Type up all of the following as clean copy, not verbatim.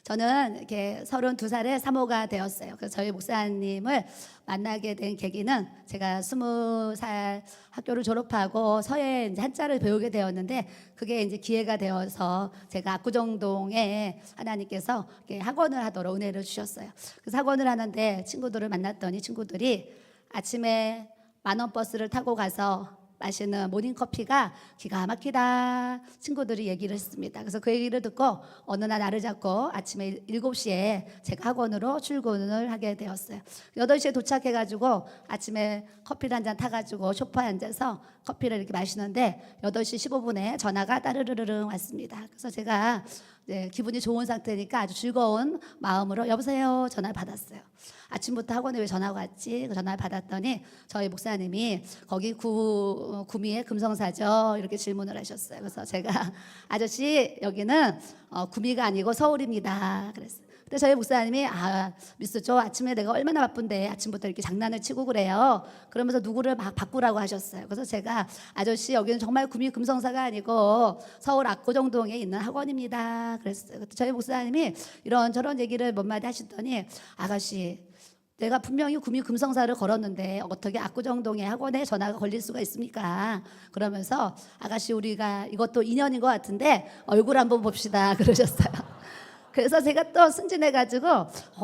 저는 이렇게 32살에 사모가 되었어요. 그래서 저희 목사님을 만나게 된 계기는 제가 20살 학교를 졸업하고 서예 이제 한자를 배우게 되었는데, 그게 이제 기회가 되어서 제가 압구정동에 하나님께서 이렇게 학원을 하도록 은혜를 주셨어요. 그래서 학원을 하는데 친구들을 만났더니 친구들이 아침에 10,000원 버스를 타고 가서 마시는 모닝커피가 기가 막히다 친구들이 얘기를 했습니다. 그래서 그 얘기를 듣고 어느 날 나를 잡고 아침에 7시에 제가 학원으로 출근을 하게 되었어요. 8시에 도착해가지고 아침에 커피를 한 잔 타가지고 소파에 앉아서 커피를 이렇게 마시는데 8시 15분에 전화가 따르르르 왔습니다. 그래서 제가 기분이 좋은 상태니까 아주 즐거운 마음으로 여보세요 전화를 받았어요. 아침부터 학원에 왜 전화가 왔지? 그 전화를 받았더니 저희 목사님이 거기 구미의 금성사죠? 이렇게 질문을 하셨어요. 그래서 제가 아저씨 여기는 구미가 아니고 서울입니다. 그랬어요. 근데 저희 목사님이 미스죠. 아침에 내가 얼마나 바쁜데 아침부터 이렇게 장난을 치고 그래요. 그러면서 누구를 막 바꾸라고 하셨어요. 그래서 제가 아저씨 여기는 정말 구미 금성사가 아니고 서울 압구정동에 있는 학원입니다. 그랬어요. 그때 저희 목사님이 이런저런 얘기를 몇 마디 하시더니 아가씨 내가 분명히 구미 금성사를 걸었는데 어떻게 압구정동의 학원에 전화가 걸릴 수가 있습니까? 그러면서 아가씨 우리가 이것도 인연인 것 같은데 얼굴 한번 봅시다 그러셨어요. 그래서 제가 또 순진해가지고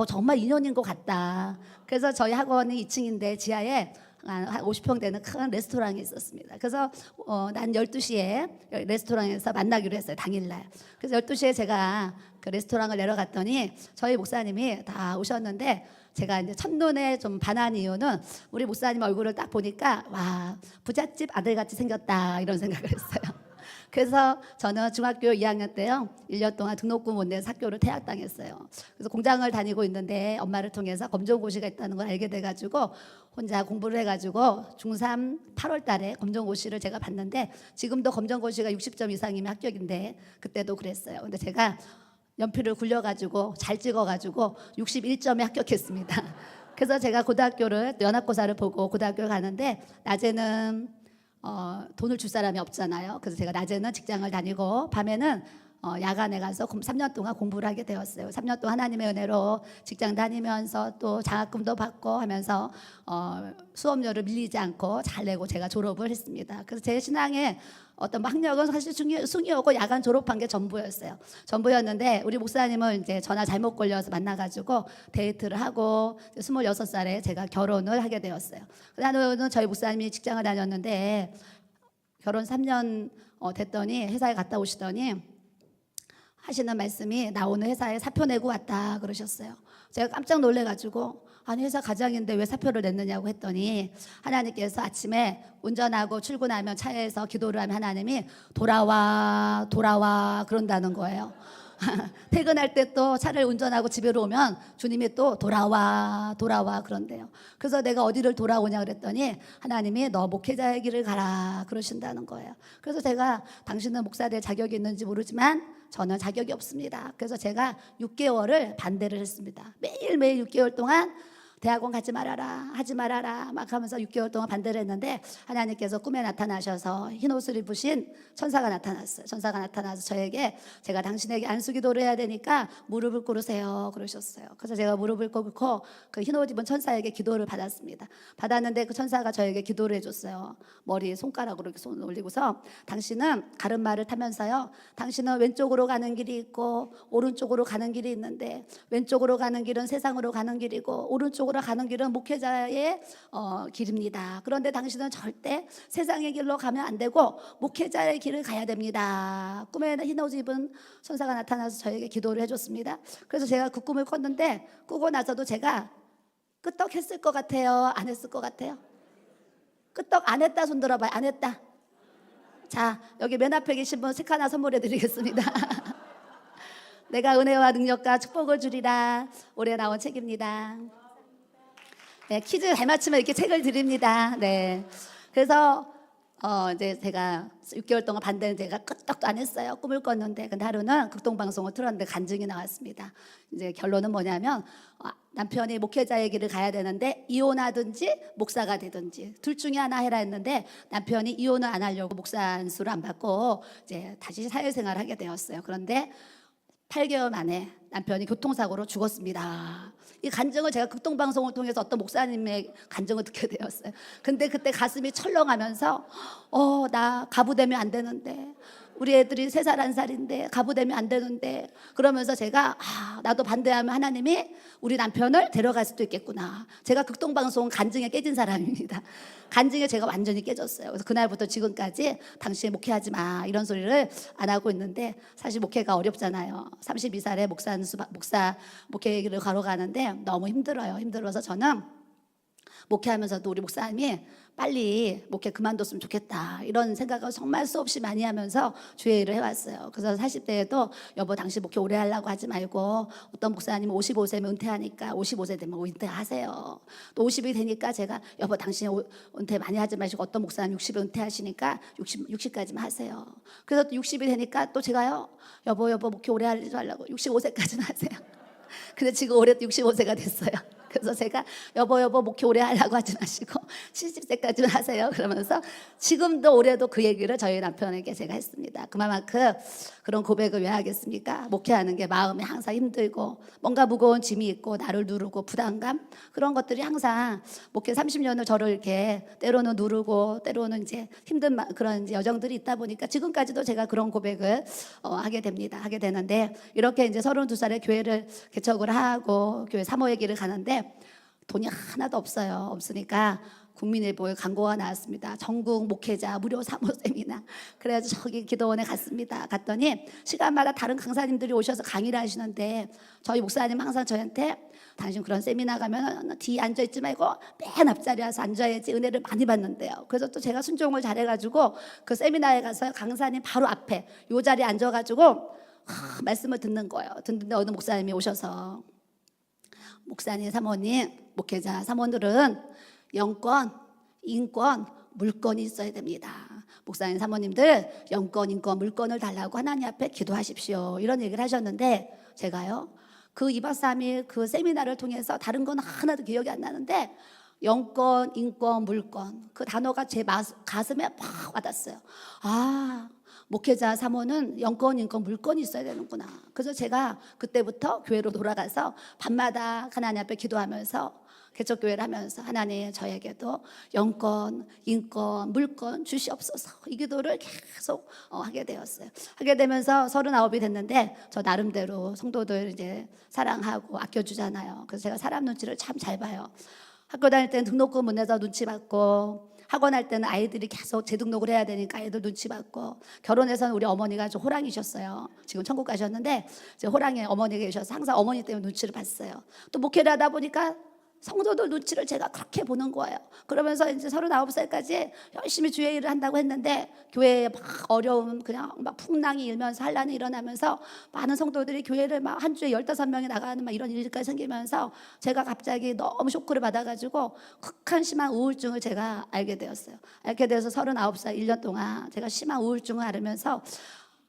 정말 인연인 것 같다. 그래서 저희 학원이 2층인데 지하에 한 50평 되는 큰 레스토랑이 있었습니다. 그래서 난 12시에 레스토랑에서 만나기로 했어요. 당일날. 그래서 12시에 제가 그 레스토랑을 내려갔더니 저희 목사님이 다 오셨는데, 제가 이제 첫눈에 좀 반한 이유는 우리 목사님 얼굴을 딱 보니까 와 부잣집 아들같이 생겼다 이런 생각을 했어요. 그래서 저는 중학교 2학년 때요 1년 동안 등록금 못 내서 학교를 퇴학당했어요. 그래서 공장을 다니고 있는데 엄마를 통해서 검정고시가 있다는 걸 알게 돼가지고 혼자 공부를 해가지고 중3 8월 달에 검정고시를 제가 봤는데, 지금도 검정고시가 60점 이상이면 합격인데 그때도 그랬어요. 근데 제가 연필을 굴려가지고 잘 찍어가지고 61점에 합격했습니다. 그래서 제가 고등학교를 연합고사를 보고 고등학교를 가는데 낮에는 돈을 줄 사람이 없잖아요. 그래서 제가 낮에는 직장을 다니고 밤에는 야간에 가서 3년 동안 공부를 하게 되었어요. 3년 동안 하나님의 은혜로 직장 다니면서 또 장학금도 받고 하면서 수업료를 밀리지 않고 잘 내고 제가 졸업을 했습니다. 그래서 제 신앙의 어떤 학력은 사실 숭이었고 야간 졸업한 게 전부였어요. 전부였는데 우리 목사님을 이제 전화 잘못 걸려서 만나가지고 데이트를 하고 26살에 제가 결혼을 하게 되었어요. 나는 저희 목사님이 직장을 다녔는데 결혼 3년 됐더니 회사에 갔다 오시더니 하시는 말씀이 나 오늘 회사에 사표 내고 왔다 그러셨어요. 제가 깜짝 놀래가지고 아니 회사 과장인데 왜 사표를 냈느냐고 했더니 하나님께서 아침에 운전하고 출근하면 차에서 기도를 하면 하나님이 돌아와 돌아와 그런다는 거예요. 퇴근할 때 또 차를 운전하고 집으로 오면 주님이 또 돌아와 돌아와 그런대요. 그래서 내가 어디를 돌아오냐 그랬더니 하나님이 너 목회자의 길을 가라 그러신다는 거예요. 그래서 제가 당신은 목사 될 자격이 있는지 모르지만 저는 자격이 없습니다. 그래서 제가 6개월을 반대를 했습니다. 매일매일 6개월 동안 대학원 가지 말아라 하지 말아라 막 하면서 6개월 동안 반대를 했는데 하나님께서 꿈에 나타나셔서 흰 옷을 입으신 천사가 나타났어요. 천사가 나타나서 저에게 제가 당신에게 안수기도를 해야 되니까 무릎을 꿇으세요 그러셨어요. 그래서 제가 무릎을 꿇고 그 흰 옷 입은 천사에게 기도를 받았습니다. 받았는데 그 천사가 저에게 기도를 해줬어요. 머리에 손가락으로 이렇게 손을 올리고서 당신은 가른말을 타면서요 당신은 왼쪽으로 가는 길이 있고 오른쪽으로 가는 길이 있는데 왼쪽으로 가는 길은 세상으로 가는 길이고 오른쪽으로 가는 길은 목회자의 길입니다. 그런데 당신은 절대 세상의 길로 가면 안 되고 목회자의 길을 가야 됩니다. 꿈에 흰옷 입은 천사가 나타나서 저에게 기도를 해줬습니다. 그래서 제가 그 꿈을 꿨는데 꾸고 나서도 제가 끄떡 했을 것 같아요? 안 했을 것 같아요? 끄떡 안 했다 손 들어봐요. 안 했다. 자 여기 맨 앞에 계신 분 책 하나 선물해 드리겠습니다. 내가 은혜와 능력과 축복을 주리라 올해 나온 책입니다. 네, 퀴즈 잘 맞추면 이렇게 책을 드립니다. 네. 그래서 이제 제가 6개월 동안 반대는 제가 끄떡도 안 했어요. 꿈을 꿨는데 근데 하루는 극동방송을 틀었는데 간증이 나왔습니다. 이제 결론은 뭐냐면 남편이 목회자의 길을 가야 되는데 이혼하든지 목사가 되든지 둘 중에 하나 해라 했는데 남편이 이혼을 안 하려고 목사 안수를 안 받고 이제 다시 사회생활을 하게 되었어요. 그런데 8개월 만에 남편이 교통사고로 죽었습니다. 이 간증을 제가 극동방송을 통해서 어떤 목사님의 간증을 듣게 되었어요. 근데 그때 가슴이 철렁하면서 나 가부되면 안 되는데, 우리 애들이 3살 1살인데 가부되면 안 되는데, 그러면서 제가 나도 반대하면 하나님이 우리 남편을 데려갈 수도 있겠구나. 제가 극동방송 간증에 깨진 사람입니다. 간증에 제가 완전히 깨졌어요. 그래서 그날부터 지금까지 당신 목회하지 마 이런 소리를 안 하고 있는데, 사실 목회가 어렵잖아요. 32살에 목사 목회를 걸어가는데 너무 힘들어요. 힘들어서 저는 목회하면서도 우리 목사님이 빨리 목회 그만뒀으면 좋겠다 이런 생각을 정말 수없이 많이 하면서 주의 일을 해왔어요. 그래서 40대에도 여보 당신 목회 오래 하려고 하지 말고, 어떤 목사님은 55세면 은퇴하니까 55세 되면 은퇴하세요. 또 50이 되니까 제가 여보 당신 은퇴 많이 하지 마시고, 어떤 목사님 60에 은퇴하시니까 60까지만 하세요. 그래서 또 60이 되니까 또 제가요 여보 목회 오래 하려고 65세까지는 하세요. 근데 지금 올해 65세가 됐어요. 그래서 제가 여보 목회 오래 하려고 하지 마시고 70세까지는 하세요 그러면서 지금도 올해도 그 얘기를 저희 남편에게 제가 했습니다. 그만큼 그런 고백을 왜 하겠습니까? 목회하는 게 마음이 항상 힘들고 뭔가 무거운 짐이 있고 나를 누르고 부담감, 그런 것들이 항상 목회 30년을 저를 이렇게 때로는 누르고 때로는 이제 힘든 그런 이제 여정들이 있다 보니까 지금까지도 제가 그런 고백을 하게 됩니다. 하게 되는데, 이렇게 이제 32살에 교회를 개척을 하고 교회 사모예기를 가는데 돈이 하나도 없으니까 국민일보에 광고가 나왔습니다. 전국 목회자 무료 사모 세미나. 그래서 저기 기도원에 갔습니다. 갔더니 시간마다 다른 강사님들이 오셔서 강의를 하시는데, 저희 목사님 항상 저한테 당신 그런 세미나 가면 뒤에 앉아있지 말고 맨 앞자리에 와서 앉아야지 은혜를 많이 받는데요. 그래서 또 제가 순종을 잘해가지고 그 세미나에 가서 강사님 바로 앞에 요 자리에 앉아가지고 말씀을 듣는 거예요. 듣는데 어느 목사님이 오셔서, 목사님, 사모님, 목회자, 사모들은 영권, 인권, 물권이 있어야 됩니다. 목사님, 사모님들 영권, 인권, 물권을 달라고 하나님 앞에 기도하십시오. 이런 얘기를 하셨는데, 제가요 그 2박 3일 그 세미나를 통해서 다른 건 하나도 기억이 안 나는데 영권, 인권, 물권, 그 단어가 제 가슴에 팍 와닿았어요. 목회자 사모는 영권, 인권, 물권이 있어야 되는구나. 그래서 제가 그때부터 교회로 돌아가서 밤마다 하나님 앞에 기도하면서 개척교회를 하면서, 하나님 저에게도 영권, 인권, 물권 주시옵소서, 이 기도를 계속 하게 되었어요. 하게 되면서 39이 됐는데, 저 나름대로 성도들 이제 사랑하고 아껴주잖아요. 그래서 제가 사람 눈치를 참 잘 봐요. 학교 다닐 때는 등록금 못 내서 눈치 받고, 학원 할 때는 아이들이 계속 재등록을 해야 되니까 아이들 눈치 받고, 결혼해서는 우리 어머니가 좀 호랑이셨어요. 지금 천국 가셨는데 이제 호랑이 어머니가 계셔서 항상 어머니 때문에 눈치를 봤어요. 또 목회를 하다 보니까 성도들 눈치를 제가 그렇게 보는 거예요. 그러면서 이제 39살까지 열심히 주의 일을 한다고 했는데, 교회에 막 어려움, 그냥 막 풍랑이 일면서 환란이 일어나면서 많은 성도들이 교회를 막 한 주에 15명이 나가는 막 이런 일까지 생기면서 제가 갑자기 너무 쇼크를 받아가지고 극한 심한 우울증을 제가 알게 되었어요. 알게 돼서 39살 1년 동안 제가 심한 우울증을 앓으면서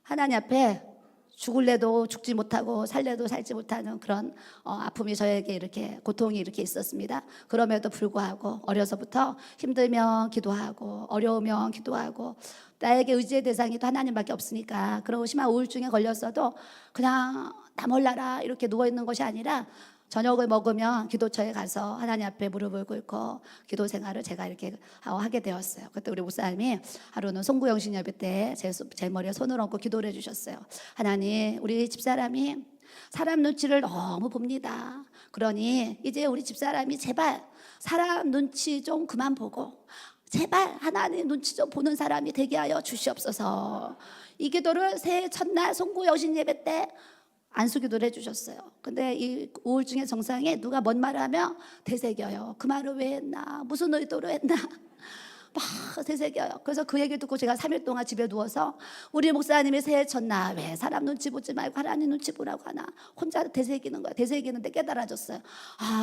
하나님 앞에 죽을래도 죽지 못하고 살래도 살지 못하는 그런 아픔이 저에게 이렇게, 고통이 이렇게 있었습니다. 그럼에도 불구하고 어려서부터 힘들면 기도하고 어려우면 기도하고, 나에게 의지의 대상이 또 하나님밖에 없으니까 그런 심한 우울증에 걸렸어도 그냥 나 몰라라 이렇게 누워있는 것이 아니라, 저녁을 먹으면 기도처에 가서 하나님 앞에 무릎을 꿇고 기도 생활을 제가 이렇게 하게 되었어요. 그때 우리 목사님이 하루는 송구영신 예배 때 제 머리에 손을 얹고 기도를 해주셨어요. 하나님, 우리 집사람이 사람 눈치를 너무 봅니다. 그러니 이제 우리 집사람이 제발 사람 눈치 좀 그만 보고 제발 하나님 눈치 좀 보는 사람이 되게 하여 주시옵소서. 이 기도를 새해 첫날 송구영신 예배 때 안수기도를 해주셨어요. 근데 이 우울증의 정상에 누가 뭔 말을 하면 되새겨요. 그 말을 왜 했나, 무슨 의도로 했나 막 되새겨요. 그래서 그 얘기 듣고 제가 3일 동안 집에 누워서, 우리 목사님이 새해 첫날 왜 사람 눈치 보지 말고 하나님 눈치 보라고 하나, 혼자 되새기는 거야. 되새기는데 깨달아졌어요.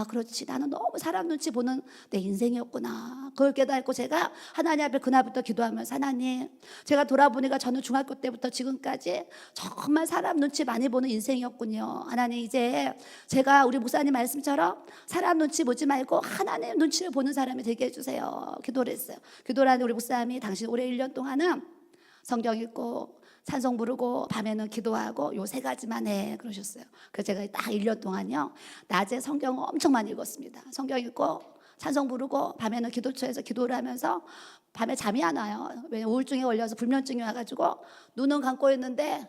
그렇지, 나는 너무 사람 눈치 보는 내 인생이었구나. 그걸 깨닫고 제가 하나님 앞에 그날부터 기도하면서, 하나님, 제가 돌아보니까 저는 중학교 때부터 지금까지 정말 사람 눈치 많이 보는 인생이었군요. 하나님, 이제 제가 우리 목사님 말씀처럼 사람 눈치 보지 말고 하나님 눈치를 보는 사람이 되게 해주세요. 기도를 했어요. 기도를 하는 우리 목사님이, 당신 올해 1년 동안은 성경 읽고 찬송 부르고 밤에는 기도하고 요 세 가지만 해 그러셨어요. 그래서 제가 딱 1년 동안요 낮에 성경 엄청 많이 읽었습니다. 성경 읽고 찬송 부르고 밤에는 기도처에서 기도를 하면서 밤에 잠이 안 와요. 왜냐면 우울증에 걸려서 불면증이 와가지고 눈은 감고 있는데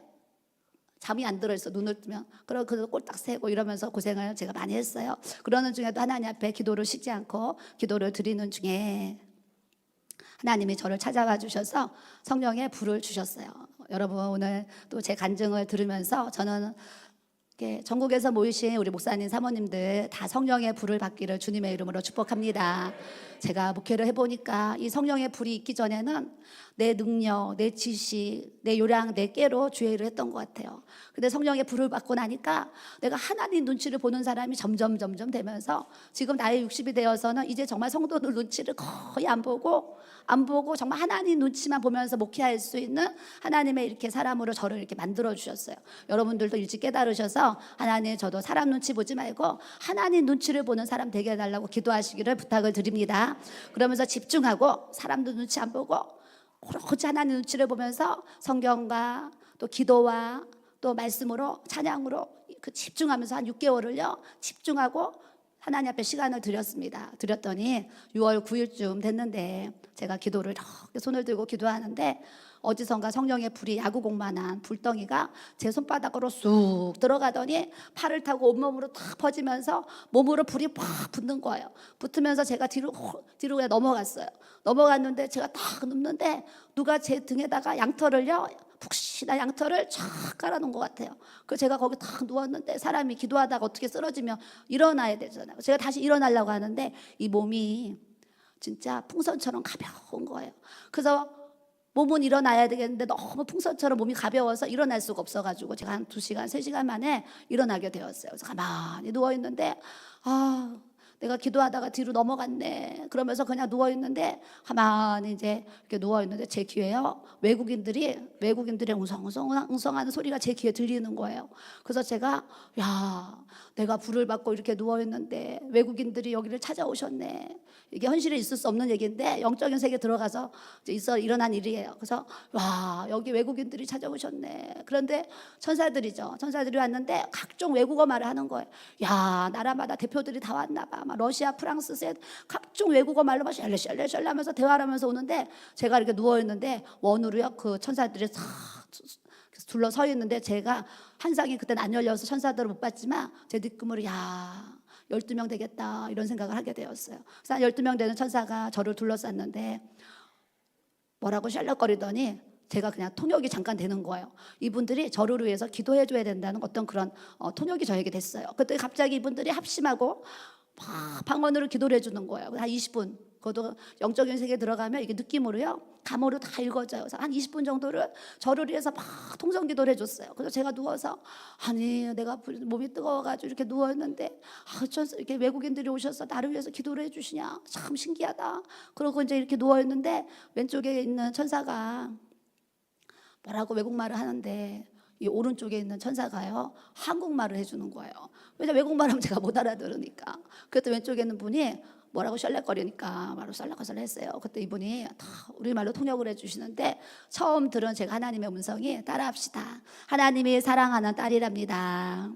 잠이 안 들어있어. 눈을 뜨면. 그래서 꼴딱 새고 이러면서 고생을 제가 많이 했어요. 그러는 중에도 하나님 앞에 기도를 쉬지 않고 기도를 드리는 중에 하나님이 저를 찾아와 주셔서 성령의 불을 주셨어요. 여러분 오늘 또 제 간증을 들으면서 저는 전국에서 모이신 우리 목사님 사모님들 다 성령의 불을 받기를 주님의 이름으로 축복합니다. 제가 목회를 해보니까 이 성령의 불이 있기 전에는 내 능력, 내 지식, 내 요량, 내 깨로 주의 일을 했던 것 같아요. 근데 성령의 불을 받고 나니까 내가 하나님 눈치를 보는 사람이 점점 되면서 지금 나이 60이 되어서는 이제 정말 성도들 눈치를 거의 안 보고 정말 하나님 눈치만 보면서 목회할 수 있는 하나님의 이렇게 사람으로 저를 이렇게 만들어 주셨어요. 여러분들도 일찍 깨달으셔서 하나님 저도 사람 눈치 보지 말고 하나님 눈치를 보는 사람 되게 해달라고 기도하시기를 부탁을 드립니다. 그러면서 집중하고 사람도 눈치 안 보고 오로지 하나님 눈치를 보면서 성경과 또 기도와 또 말씀으로 찬양으로 그 집중하면서 한 6개월을요 집중하고 하나님 앞에 시간을 드렸더니 6월 9일쯤 됐는데 제가 기도를 이렇게 손을 들고 기도하는데 어디선가 성령의 불이 야구공만한 불덩이가 제 손바닥으로 쑥 들어가더니 팔을 타고 온몸으로 탁 퍼지면서 몸으로 불이 팍 붙는 거예요. 붙으면서 제가 뒤로 그냥 넘어갔어요. 넘어갔는데 제가 딱 눕는데 누가 제 등에다가 양털을요 푹신한 양털을 쫙 깔아놓은 것 같아요. 그래서 제가 거기 딱 누웠는데 사람이 기도하다가 어떻게 쓰러지면 일어나야 되잖아요. 제가 다시 일어나려고 하는데 이 몸이 진짜 풍선처럼 가벼운 거예요. 그래서 몸은 일어나야 되겠는데 너무 풍선처럼 몸이 가벼워서 일어날 수가 없어가지고 제가 한 2시간, 3시간 만에 일어나게 되었어요. 그래서 가만히 누워있는데 내가 기도하다가 뒤로 넘어갔네. 그러면서 그냥 누워있는데 가만히 이제 이렇게 누워있는데 제 귀에요 외국인들의 웅성하는 소리가 제 귀에 들리는 거예요. 그래서 제가 내가 불을 받고 이렇게 누워있는데 외국인들이 여기를 찾아오셨네. 이게 현실에 있을 수 없는 얘기인데 영적인 세계에 들어가서 일어난 일이에요. 그래서 여기 외국인들이 찾아오셨네. 그런데 천사들이 왔는데 각종 외국어 말을 하는 거예요. 나라마다 대표들이 다 왔나 봐. 막 러시아, 프랑스, 각종 외국어 말로 막 샬레샬레 하면서 대화를 하면서 오는데 제가 이렇게 누워있는데 원으로요 그 천사들이 싹 둘러서 있는데 제가 환상이 그때는 안 열려서 천사들을 못 봤지만 제 뒷꿈으로 12명 되겠다 이런 생각을 하게 되었어요. 그래서 한 12명 되는 천사가 저를 둘러쌌는데 뭐라고 샬럿거리더니 제가 그냥 통역이 잠깐 되는 거예요. 이분들이 저를 위해서 기도해 줘야 된다는 어떤 그런 통역이 저에게 됐어요. 그때 갑자기 이분들이 합심하고 막 방언으로 기도를 해주는 거예요. 한 20분. 그것도 영적인 세계에 들어가면 이게 느낌으로요 감으로 다 읽어져요. 그래서 한 20분 정도를 저를 위해서 막 통성 기도를 해줬어요. 그래서 제가 누워서 내가 몸이 뜨거워가지고 이렇게 누웠는데 이렇게 외국인들이 오셔서 나를 위해서 기도를 해주시냐 참 신기하다. 그러고 이제 이렇게 누워있는데 왼쪽에 있는 천사가 뭐라고 외국말을 하는데 이 오른쪽에 있는 천사가요 한국말을 해주는 거예요. 왜냐면 외국말하면 제가 못 알아들으니까. 그랬더니 왼쪽에 있는 분이 뭐라고 셜렉거리니까 바로 썰렁썰렁 했어요. 그때 이분이 다 우리말로 통역을 해주시는데 처음 들은 제가 하나님의 음성이 따라합시다. 하나님이 사랑하는 딸이랍니다.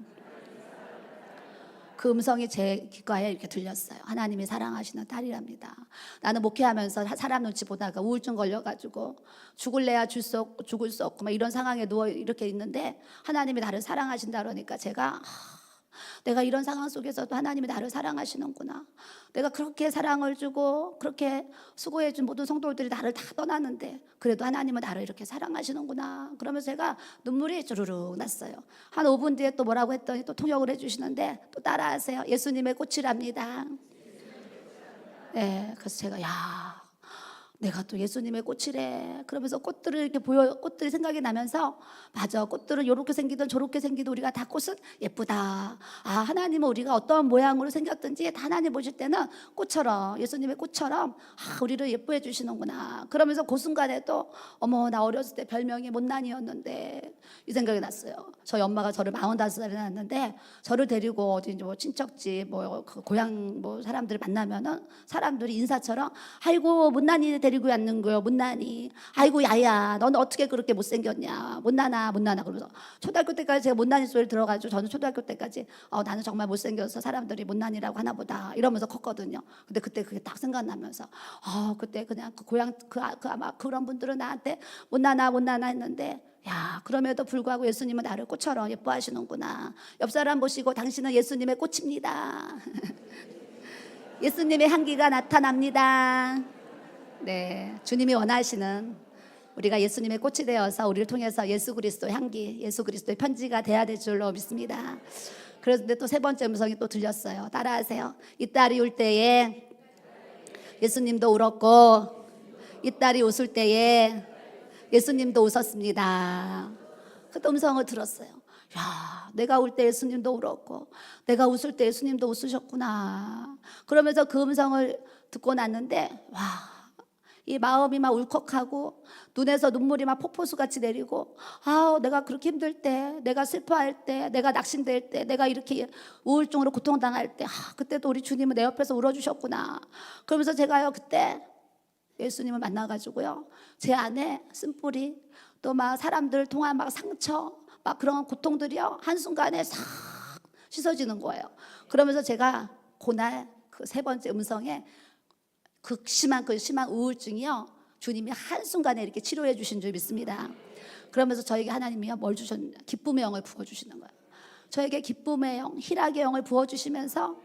그 음성이 제 귓가에 이렇게 들렸어요. 하나님이 사랑하시는 딸이랍니다. 나는 목회하면서 사람 눈치 보다가 우울증 걸려가지고 죽을래야 죽을 수 없고 막 이런 상황에 누워 이렇게 있는데 하나님이 나를 사랑하신다 그러니까 제가 내가 이런 상황 속에서도 하나님이 나를 사랑하시는구나. 내가 그렇게 사랑을 주고 그렇게 수고해준 모든 성도들이 나를 다 떠나는데 그래도 하나님은 나를 이렇게 사랑하시는구나. 그러면서 제가 눈물이 주르륵 났어요. 한 5분 뒤에 또 뭐라고 했더니 또 통역을 해주시는데 또 따라하세요. 예수님의 꽃이랍니다. 네, 그래서 제가 내가 또 예수님의 꽃이래. 그러면서 꽃들을 이렇게 꽃들이 생각이 나면서 맞아. 꽃들은 이렇게 생기든 저렇게 생기든 우리가 다 꽃은 예쁘다. 하나님은 우리가 어떤 모양으로 생겼든지 다 하나님 보실 때는 꽃처럼 예수님의 꽃처럼 우리를 예뻐해 주시는구나. 그러면서 그 순간에도 어머 나 어렸을 때 별명이 못난이였는데 이 생각이 났어요. 저희 엄마가 저를 45살에 낳았는데 저를 데리고 어디 뭐 친척집 그 고향 사람들을 만나면은 사람들이 인사처럼 아이고 못난이 데리고 데리고 왔는 거요, 못나니. 아이고 야야, 넌 어떻게 그렇게 못생겼냐, 못나나 그러면서 초등학교 때까지 제가 못나니 소리를 들어가지고 저는 초등학교 때까지 나는 정말 못생겨서 사람들이 못난이라고 하나 보다 이러면서 컸거든요. 근데 그때 그게 딱 생각나면서 그때 그냥 그 고향 아마 그런 분들은 나한테 못나나 했는데, 야, 그럼에도 불구하고 예수님은 나를 꽃처럼 예뻐하시는구나. 옆 사람 보시고 당신은 예수님의 꽃입니다. 예수님의 향기가 나타납니다. 네, 주님이 원하시는 우리가 예수님의 꽃이 되어서 우리를 통해서 예수 그리스도의 향기, 예수 그리스도의 편지가 돼야 될 줄로 믿습니다. 그런데 또 세 번째 음성이 또 들렸어요. 따라하세요. 이 딸이 울 때에 예수님도 울었고, 이 딸이 웃을 때에 예수님도 웃었습니다. 그 음성을 들었어요. 야, 내가 울 때 예수님도 울었고 내가 웃을 때 예수님도 웃으셨구나. 그러면서 그 음성을 듣고 났는데, 와, 이 마음이 막 울컥하고 눈에서 눈물이 막 폭포수같이 내리고, 내가 그렇게 힘들 때, 내가 슬퍼할 때, 내가 낙심될 때, 내가 이렇게 우울증으로 고통당할 때, 그때도 우리 주님은 내 옆에서 울어주셨구나. 그러면서 제가요, 그때 예수님을 만나가지고요, 제 안에 쓴뿌리, 또 막 사람들 통한 막 상처, 막 그런 고통들이요, 한순간에 싹 씻어지는 거예요. 그러면서 제가 그날 그 세 번째 음성에 그 심한 우울증이요, 주님이 한순간에 이렇게 치료해 주신 줄 믿습니다. 그러면서 저에게 하나님이요, 뭘 주셨냐, 기쁨의 영을 부어주시는 거예요. 저에게 기쁨의 영, 희락의 영을 부어주시면서,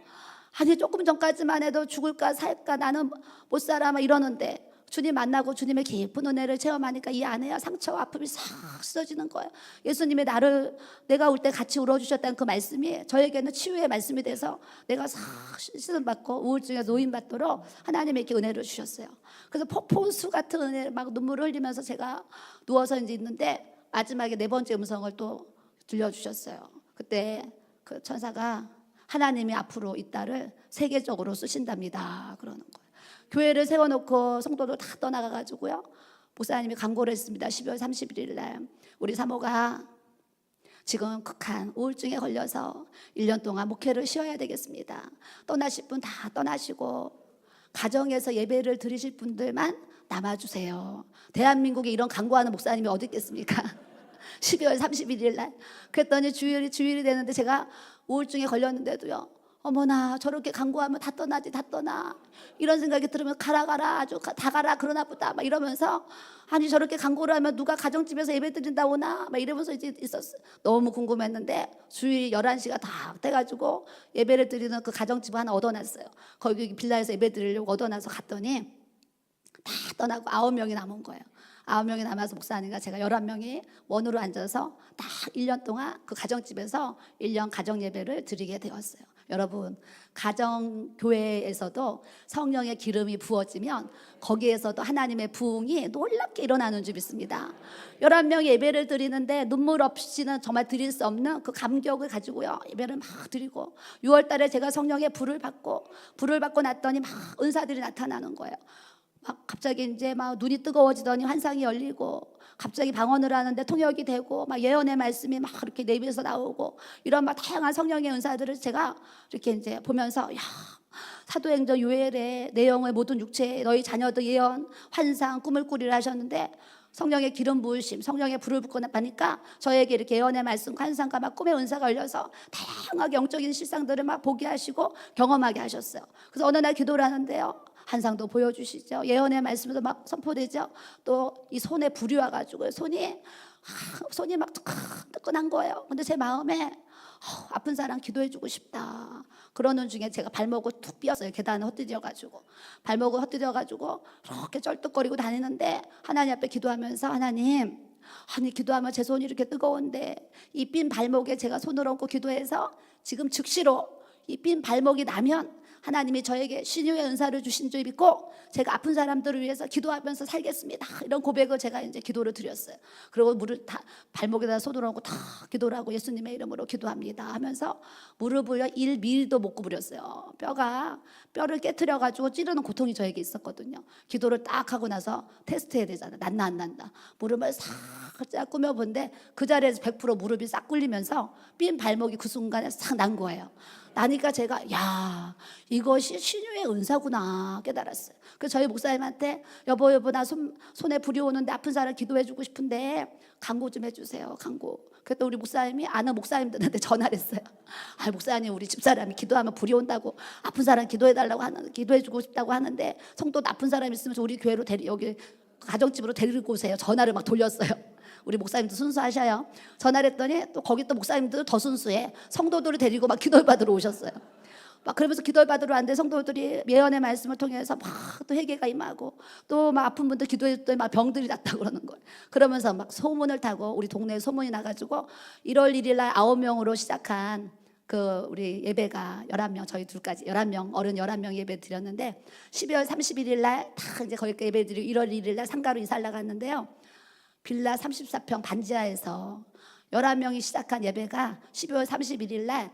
아니 조금 전까지만 해도 죽을까 살까 나는 못 살아 막 이러는데, 주님 만나고 주님의 깊은 은혜를 체험하니까 이 안에야 상처와 아픔이 싹 씻어지는 거예요. 예수님이 내가 울 때 같이 울어주셨다는 그 말씀이 저에게는 치유의 말씀이 돼서 내가 싹 씻음받고 우울증에서 노인받도록 하나님이 이렇게 은혜를 주셨어요. 그래서 폭포수 같은 은혜, 막 눈물을 흘리면서 제가 누워서 이제 있는데, 마지막에 네 번째 음성을 또 들려주셨어요. 그때 그 천사가 하나님이 앞으로 이 딸을 세계적으로 쓰신답니다 그러는 거예요. 교회를 세워놓고 성도들 다 떠나가가지고요, 목사님이 강구를 했습니다. 12월 31일 날 우리 사모가 지금 극한 우울증에 걸려서 1년 동안 목회를 쉬어야 되겠습니다. 떠나실 분 다 떠나시고 가정에서 예배를 드리실 분들만 남아주세요. 대한민국에 이런 강구하는 목사님이 어디 있겠습니까? 12월 31일 날 그랬더니 주일이 되는데 제가 우울증에 걸렸는데도요, 어머나 저렇게 간구하면 다 떠나지, 다 떠나, 이런 생각이 들으면 가라 아주 다 가라 그러나 보다 막 이러면서, 아니 저렇게 간구를 하면 누가 가정집에서 예배 드린다 오나 막 이러면서 이제 있었어. 너무 궁금했는데 주일 11시가 다 돼가지고 예배를 드리는 그 가정집을 하나 얻어놨어요. 거기 빌라에서 예배 드리려고 얻어놔서 갔더니 다 떠나고 9명이 남은 거예요. 9명이 남아서 목사님과 제가 11명이 원으로 앉아서 딱 1년 동안 그 가정집에서 1년 가정 예배를 드리게 되었어요. 여러분, 가정교회에서도 성령의 기름이 부어지면 거기에서도 하나님의 부흥이 놀랍게 일어나는 줄 믿습니다. 11명이 예배를 드리는데 눈물 없이는 정말 드릴 수 없는 그 감격을 가지고요, 예배를 막 드리고, 6월 달에 제가 성령의 불을 받고 났더니 막 은사들이 나타나는 거예요. 막 갑자기 이제 막 눈이 뜨거워지더니 환상이 열리고, 갑자기 방언을 하는데 통역이 되고, 막 예언의 말씀이 막 이렇게 내 입에서 나오고, 이런 막 다양한 성령의 은사들을 제가 이렇게 이제 보면서, 야, 사도행전 요엘의 내용을 모든 육체에 너희 자녀들 예언, 환상, 꿈을 꾸리라 하셨는데, 성령의 기름 부으심, 성령의 불을 붓고 나니까 저에게 이렇게 예언의 말씀, 환상과 막 꿈의 은사가 열려서 다양하게 영적인 실상들을 막 보게 하시고 경험하게 하셨어요. 그래서 어느 날 기도를 하는데요, 환상도 보여주시죠, 예언의 말씀도 막 선포되죠. 또 이 손에 불이 와가지고 손이 막 뜨끈한 거예요. 근데 제 마음에 아픈 사람 기도해주고 싶다. 그러는 중에 제가 발목을 툭 삐었어요. 계단을 헛디뎌가지고 발목을 헛디뎌가지고 이렇게 쩔뚝거리고 다니는데, 하나님 앞에 기도하면서, 하나님, 아니 기도하면 제 손이 이렇게 뜨거운데 이 삔 발목에 제가 손을 얹고 기도해서 지금 즉시로 이 삔 발목이 나면 하나님이 저에게 신유의 은사를 주신 줄 믿고 제가 아픈 사람들을 위해서 기도하면서 살겠습니다. 이런 고백을 제가 이제 기도를 드렸어요. 그리고 발목에다 손을 얹고 다 기도를 하고 예수님의 이름으로 기도합니다 하면서 무릎을 1mm도 못 구부렸어요. 뼈를 깨트려 가지고 찌르는 고통이 저에게 있었거든요. 기도를 딱 하고 나서 테스트해야 되잖아. 났나 안 난다. 무릎을 싹 꾸며본데 그 자리에서 100% 무릎이 싹 굴리면서 삔 발목이 그 순간에 싹 난 거예요. 나니까 제가 야, 이것이 신유의 은사구나 깨달았어요. 그래서 저희 목사님한테 여보 나 손에 불이 오는데 아픈 사람 기도해 주고 싶은데 간구 좀 해주세요. 간구. 그랬더니 우리 목사님이 아는 목사님들한테 전화를 했어요. 아, 목사님 우리 집사람이 기도하면 불이 온다고 아픈 사람 기도해달라고 하는 기도해주고 싶다고 하는데 성도 나쁜 사람 있으면 우리 교회로 여기 가정집으로 데리고 오세요. 전화를 막 돌렸어요. 우리 목사님도 순수하셔요. 전화를 했더니 또 거기 또 목사님들 더 순수해. 성도들을 데리고 막 기도를 받으러 오셨어요. 막 그러면서 기도를 받으러 왔는데 성도들이 예언의 말씀을 통해서 막 또 회개가 임하고 또 막 아픈 분들 기도했더니 막 병들이 낫다고 그러는 거예요. 그러면서 막 소문을 타고 우리 동네에 소문이 나가지고 1월 1일 날 9명으로 시작한 그 우리 예배가 11명 저희 둘까지 11명 어른 11명 예배 드렸는데 12월 31일 날 다 이제 거기 예배 드리고 1월 1일 날 상가로 이사를 나갔는데요. 빌라 34평 반지하에서 11명이 시작한 예배가 12월 31일 날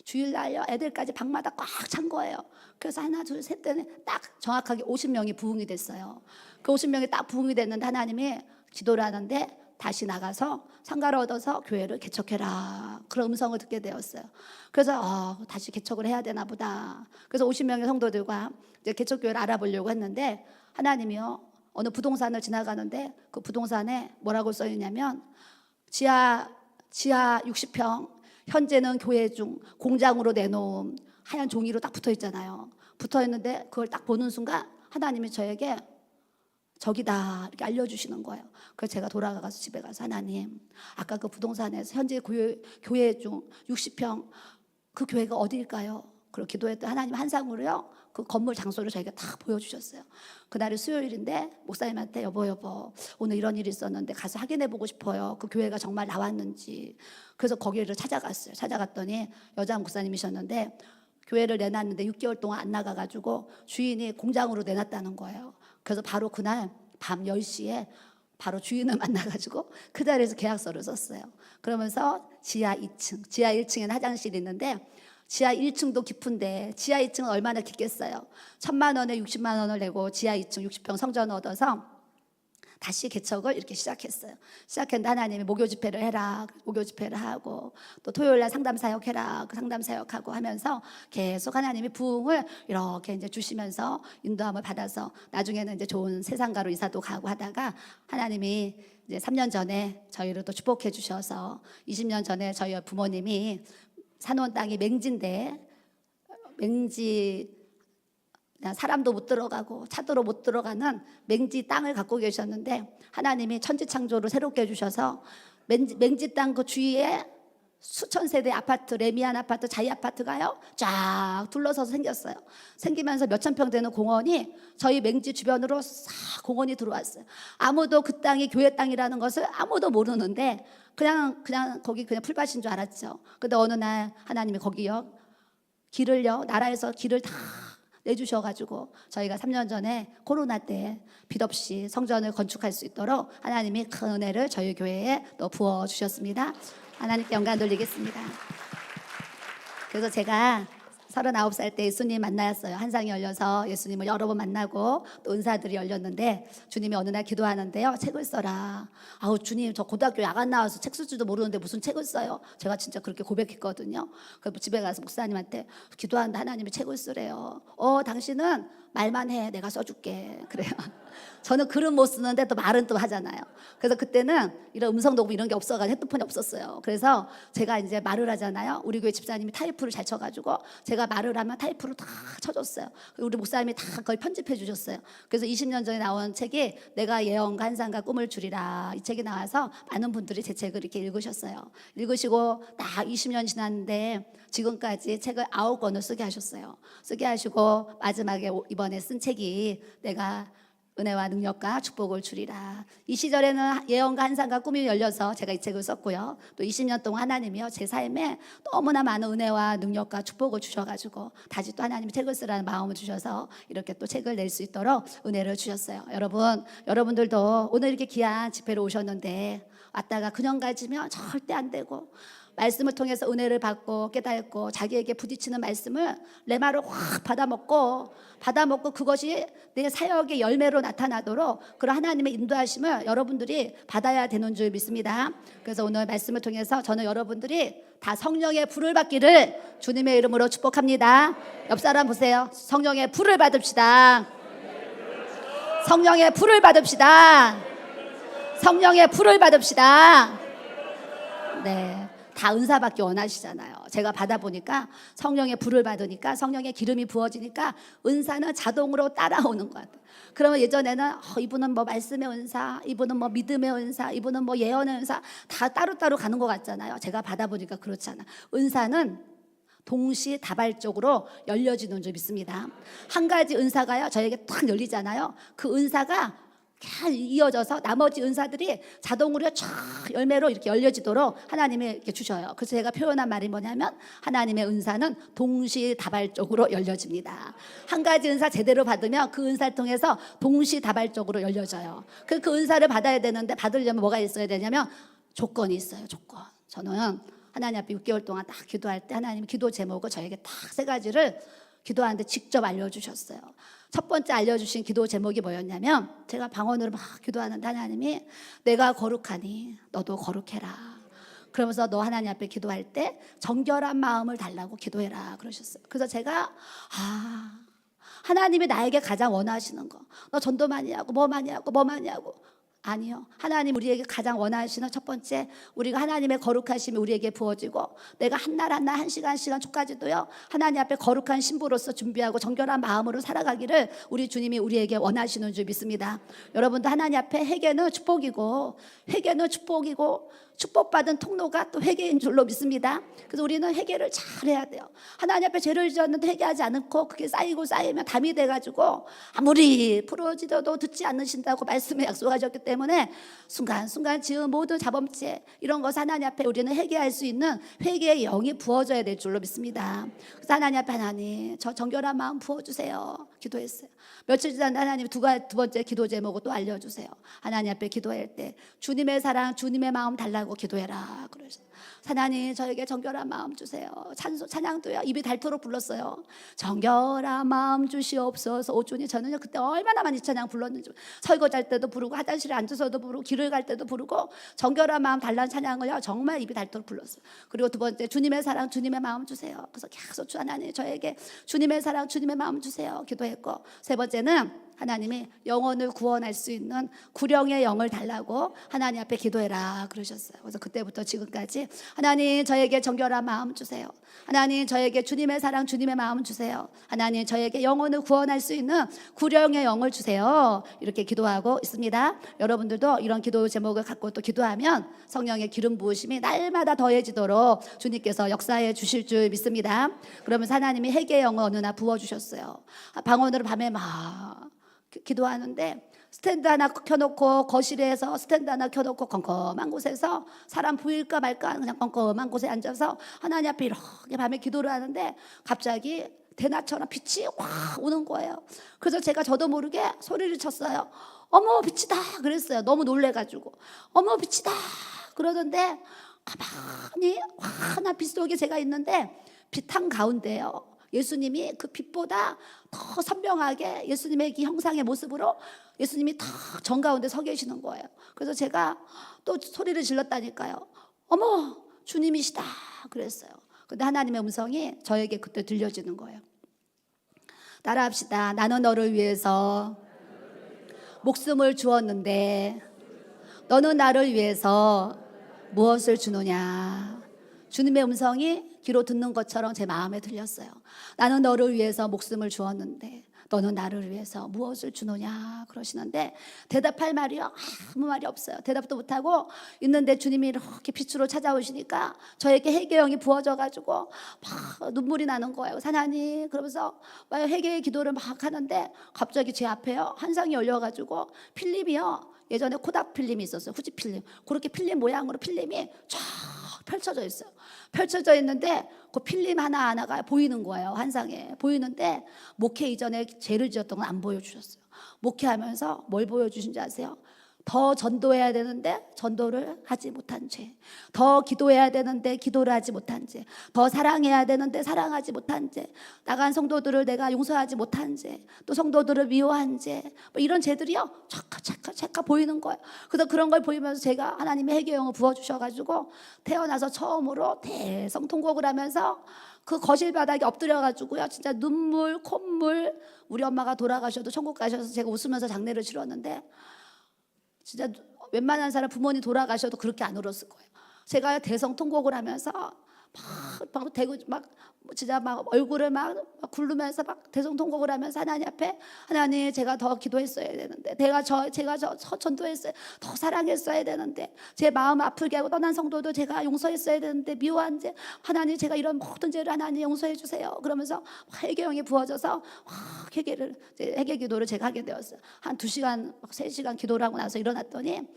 주일날요 애들까지 방마다 꽉 찬 거예요. 그래서 하나 둘 셋 때는 딱 정확하게 50명이 부흥이 됐어요. 그 50명이 딱 부흥이 됐는데 하나님이 기도를 하는데 다시 나가서 상가를 얻어서 교회를 개척해라 그런 음성을 듣게 되었어요. 그래서 다시 개척을 해야 되나 보다. 그래서 50명의 성도들과 이제 개척교회를 알아보려고 했는데 하나님이요 어느 부동산을 지나가는데 그 부동산에 뭐라고 써있냐면 지하 60평 현재는 교회 중 공장으로 내놓은 하얀 종이로 딱 붙어 있잖아요. 붙어 있는데 그걸 딱 보는 순간 하나님이 저에게 저기다 이렇게 알려주시는 거예요. 그래서 제가 돌아가서 집에 가서 하나님 아까 그 부동산에서 현재 교회 중 60평 그 교회가 어디일까요? 그리고 기도했더니 하나님 한상으로요 그 건물 장소를 저희가 다 보여주셨어요. 그날이 수요일인데 목사님한테 여보 오늘 이런 일이 있었는데 가서 확인해보고 싶어요. 그 교회가 정말 나왔는지. 그래서 거기를 찾아갔어요. 찾아갔더니 여자 목사님이셨는데 교회를 내놨는데 6개월 동안 안 나가가지고 주인이 공장으로 내놨다는 거예요. 그래서 바로 그날 밤 10시에 바로 주인을 만나가지고 그 자리에서 계약서를 썼어요. 그러면서 지하 2층, 지하 1층에는 화장실이 있는데 지하 1층도 깊은데 지하 2층은 얼마나 깊겠어요. 1,000만 원에 60만 원을 내고 지하 2층 60평 성전을 얻어서 다시 개척을 이렇게 시작했어요. 시작했는데 하나님이 목요 집회를 해라. 목요 집회를 하고 또 토요일 날 상담 사역 해라. 그 상담 사역하고 하면서 계속 하나님이 부흥을 이렇게 이제 주시면서 인도함을 받아서 나중에는 이제 좋은 세상가로 이사도 가고 하다가 하나님이 이제 3년 전에 저희를 또 축복해 주셔서 20년 전에 저희 부모님이 사놓은 땅이 맹지인데 맹지 그냥 사람도 못 들어가고 차도로 못 들어가는 맹지 땅을 갖고 계셨는데 하나님이 천지창조를 새롭게 해주셔서 맹지 땅 그 주위에 수천 세대 아파트 레미안 아파트 자이 아파트가요 쫙 둘러서서 생겼어요. 생기면서 몇천 평 되는 공원이 저희 맹지 주변으로 싹 공원이 들어왔어요. 아무도 그 땅이 교회 땅이라는 것을 아무도 모르는데 그냥 거기 그냥 풀밭인 줄 알았죠. 근데 어느 날 하나님이 거기요 길을요 나라에서 길을 다 내주셔가지고 저희가 3년 전에 코로나 때 빚 없이 성전을 건축할 수 있도록 하나님이 큰 은혜를 저희 교회에 또 부어주셨습니다. 하나님께 영광 돌리겠습니다. 그래서 제가 39살 때 예수님 만났어요. 한상이 열려서 예수님을 여러 번 만나고 또 은사들이 열렸는데 주님이 어느 날 기도하는데요. 책을 써라. 아우 주님 저 고등학교 야간 나와서 책 쓸 줄도 모르는데 무슨 책을 써요. 제가 진짜 그렇게 고백했거든요. 그래서 집에 가서 목사님한테 기도하는데 하나님이 책을 쓰래요. 당신은 말만 해. 내가 써줄게. 그래요. 저는 글은 못 쓰는데 또 말은 또 하잖아요. 그래서 그때는 이런 음성 녹음 이런 게 없어가지고 핸드폰이 없었어요. 그래서 제가 이제 말을 하잖아요. 우리 교회 집사님이 타이프를 잘 쳐가지고 제가 말을 하면 타이프를 다 쳐줬어요. 우리 목사님이 다 그걸 편집해 주셨어요. 그래서 20년 전에 나온 책이 내가 예언과 환상과 꿈을 주리라 이 책이 나와서 많은 분들이 제 책을 이렇게 읽으셨어요. 읽으시고 딱 20년 지났는데 지금까지 책을 9권을 쓰게 하셨어요. 쓰게 하시고 마지막에 이번에 쓴 책이 내가 은혜와 능력과 축복을 주리라. 이 시절에는 예언과 환상과 꿈이 열려서 제가 이 책을 썼고요. 또 20년 동안 하나님이요 제 삶에 너무나 많은 은혜와 능력과 축복을 주셔가지고 다시 또 하나님이 책을 쓰라는 마음을 주셔서 이렇게 또 책을 낼 수 있도록 은혜를 주셨어요. 여러분들도 오늘 이렇게 귀한 집회로 오셨는데 왔다가 그냥 가지면 절대 안 되고 말씀을 통해서 은혜를 받고 깨닫고 자기에게 부딪히는 말씀을 레마로 확 받아먹고 그것이 내 사역의 열매로 나타나도록 그런 하나님의 인도하심을 여러분들이 받아야 되는 줄 믿습니다. 그래서 오늘 말씀을 통해서 저는 여러분들이 다 성령의 불을 받기를 주님의 이름으로 축복합니다. 옆 사람 보세요. 성령의 불을 받읍시다. 성령의 불을 받읍시다. 성령의 불을 받읍시다. 네, 다 은사 받기 원하시잖아요. 제가 받아보니까 성령의 불을 받으니까 성령의 기름이 부어지니까 은사는 자동으로 따라오는 것 같아요. 그러면 예전에는 이분은 뭐 말씀의 은사, 이분은 뭐 믿음의 은사, 이분은 뭐 예언의 은사 다 따로따로 가는 것 같잖아요. 제가 받아보니까 그렇지 않아. 은사는 동시다발적으로 열려지는 줄 믿습니다. 한 가지 은사가요 저에게 탁 열리잖아요. 그 은사가 이어져서 나머지 은사들이 자동으로 쫙 열매로 이렇게 열려지도록 하나님이 이렇게 주셔요. 그래서 제가 표현한 말이 뭐냐면 하나님의 은사는 동시다발적으로 열려집니다. 한 가지 은사 제대로 받으면 그 은사를 통해서 동시다발적으로 열려져요. 그 은사를 받아야 되는데 받으려면 뭐가 있어야 되냐면 조건이 있어요. 조건. 저는 하나님 앞에 6개월 동안 딱 기도할 때 하나님이 기도 제목을 저에게 딱 3가지를 기도하는데 직접 알려주셨어요. 첫 번째 알려주신 기도 제목이 뭐였냐면 제가 방언으로 막 기도하는데 하나님이 내가 거룩하니 너도 거룩해라. 그러면서 너 하나님 앞에 기도할 때 정결한 마음을 달라고 기도해라 그러셨어요. 그래서 제가 하나님이 나에게 가장 원하시는 거 너 전도 많이 하고 뭐 많이 하고 아니요. 하나님 우리에게 가장 원하시는 첫 번째 우리가 하나님의 거룩하심이 우리에게 부어지고 내가 한 날 한 날 1시간 초까지도요 하나님 앞에 거룩한 신부로서 준비하고 정결한 마음으로 살아가기를 우리 주님이 우리에게 원하시는 줄 믿습니다. 여러분도 하나님 앞에 회개는 축복이고 축복받은 통로가 또 회개인 줄로 믿습니다. 그래서 우리는 회개를 잘 해야 돼요. 하나님 앞에 죄를 지었는데 회개하지 않고 그게 쌓이면 담이 돼가지고 아무리 부러지더라도 듣지 않으신다고 말씀에 약속하셨기 때문에 순간순간 지은 모든 자범죄 이런 것을 하나님 앞에 우리는 회개할 수 있는 회개의 영이 부어져야 될 줄로 믿습니다. 그래서 하나님 앞에 하나님 저 정결한 마음 부어주세요 기도했어요. 며칠 지났는데 하나님 두 번째 기도 제목을 또 알려주세요. 하나님 앞에 기도할 때 주님의 사랑 주님의 마음 달라고 기도해라 그러셨어요. 하나님 저에게 정결한 마음 주세요. 찬양도요 입이 닳도록 불렀어요. 정결한 마음 주시옵소서. 오준이 저는요 그때 얼마나 많이 찬양 불렀는지 설거지할 때도 부르고 화장실에 앉아서도 부르고 길을 갈 때도 부르고 정결한 마음 달라는 찬양을요 정말 입이 닳도록 불렀어요. 그리고 두 번째 주님의 사랑 주님의 마음 주세요. 그래서 계속 주 하나님 저에게 주님의 사랑 주님의 마음 주세요 기도했고 세 번째는 하나님이 영혼을 구원할 수 있는 구령의 영을 달라고 하나님 앞에 기도해라 그러셨어요. 그래서 그때부터 지금까지 하나님 저에게 정결한 마음 주세요. 하나님 저에게 주님의 사랑 주님의 마음 주세요. 하나님 저에게 영혼을 구원할 수 있는 구령의 영을 주세요. 이렇게 기도하고 있습니다. 여러분들도 이런 기도 제목을 갖고 또 기도하면 성령의 기름 부으심이 날마다 더해지도록 주님께서 역사해 주실 줄 믿습니다. 그러면서 하나님이 회개의 영을 어느 날 부어주셨어요. 방언으로 밤에 막 기도하는데 스탠드 하나 켜놓고 거실에서 스탠드 하나 켜놓고 컴컴한 곳에서 사람 보일까 말까 그냥 컴컴한 곳에 앉아서 하나님 앞에 이렇게 밤에 기도를 하는데 갑자기 대낮처럼 빛이 확 오는 거예요. 그래서 제가 저도 모르게 소리를 쳤어요. 어머 빛이다 그랬어요. 너무 놀래가지고 어머 빛이다 그러던데 가만히 환한 빛 속에 제가 있는데 빛 한가운데요 예수님이 그 빛보다 더 선명하게 예수님의 이 형상의 모습으로 예수님이 더 정가운데 서 계시는 거예요. 그래서 제가 또 소리를 질렀다니까요. 어머 주님이시다 그랬어요. 근데 하나님의 음성이 저에게 그때 들려지는 거예요. 따라합시다. 나는 너를 위해서 목숨을 주었는데 너는 나를 위해서 무엇을 주느냐. 주님의 음성이 귀로 듣는 것처럼 제 마음에 들렸어요. 나는 너를 위해서 목숨을 주었는데 너는 나를 위해서 무엇을 주느냐 그러시는데 대답할 말이요 아무 말이 없어요. 대답도 못하고 있는데 주님이 이렇게 빛으로 찾아오시니까 저에게 회개의 영이 부어져가지고 막 눈물이 나는 거예요. 하나님 그러면서 회개의 기도를 막 하는데 갑자기 제 앞에요 한상이 열려가지고 필름이요 예전에 코닥 필름이 있었어요. 후지 필름 그렇게 필름 모양으로 필름이 쫙 펼쳐져 있어요. 펼쳐져 있는데 그 필름 하나하나가 보이는 거예요. 환상에 보이는데 목회 이전에 죄를 지었던 건 안 보여주셨어요. 목회하면서 뭘 보여주신지 아세요? 더 전도해야 되는데 전도를 하지 못한 죄, 더 기도해야 되는데 기도를 하지 못한 죄, 더 사랑해야 되는데 사랑하지 못한 죄, 나간 성도들을 내가 용서하지 못한 죄, 또 성도들을 미워한 죄, 뭐 이런 죄들이요 착각 보이는 거예요. 그래서 그런 걸 보이면서 제가 하나님의 회개영을 부어주셔가지고 태어나서 처음으로 대성통곡을 하면서 그 거실 바닥에 엎드려가지고요 진짜 눈물 콧물, 우리 엄마가 돌아가셔도 천국 가셔서 제가 웃으면서 장례를 치렀는데 진짜 웬만한 사람 부모님 돌아가셔도 그렇게 안 울었을 거예요. 제가 대성통곡을 하면서 막 대고 막 진짜 막 얼굴을 막 굴르면서 막 대성통곡을 하면서 하나님 앞에, 하나님 제가 더 기도했어야 되는데, 제가 전도했어요, 더 사랑했어야 되는데, 제 마음 아프게 하고 떠난 성도도 제가 용서했어야 되는데, 미워한 죄 하나님 제가 이런 모든 죄를 하나님 용서해 주세요. 그러면서 회개영이 부어져서 회개 기도를 제가 하게 되었어요. 한 2시간 막 3시간 기도를 하고 나서 일어났더니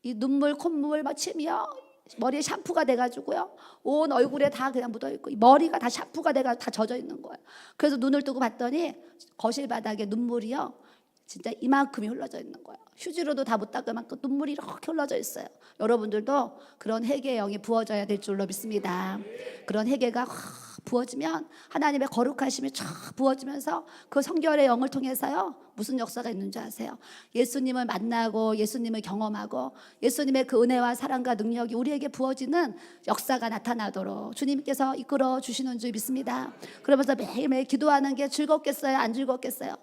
이 눈물 콧물 막 침이요 머리에 샴푸가 돼가지고요 온 얼굴에 다 그냥 묻어있고 머리가 다 샴푸가 돼가지고 다 젖어 있는 거예요. 그래서 눈을 뜨고 봤더니 거실 바닥에 눈물이요 진짜 이만큼이 흘러져 있는 거예요. 휴지로도 다 못 닦을 만큼 눈물이 이렇게 흘러져 있어요. 여러분들도 그런 회개의 영이 부어져야 될 줄로 믿습니다. 그런 회개가 부어지면 하나님의 거룩하심이 쫙 부어지면서 그 성결의 영을 통해서요 무슨 역사가 있는 줄 아세요? 예수님을 만나고 예수님을 경험하고 예수님의 그 은혜와 사랑과 능력이 우리에게 부어지는 역사가 나타나도록 주님께서 이끌어 주시는 줄 믿습니다. 그러면서 매일매일 기도하는 게 즐겁겠어요? 안 즐겁겠어요?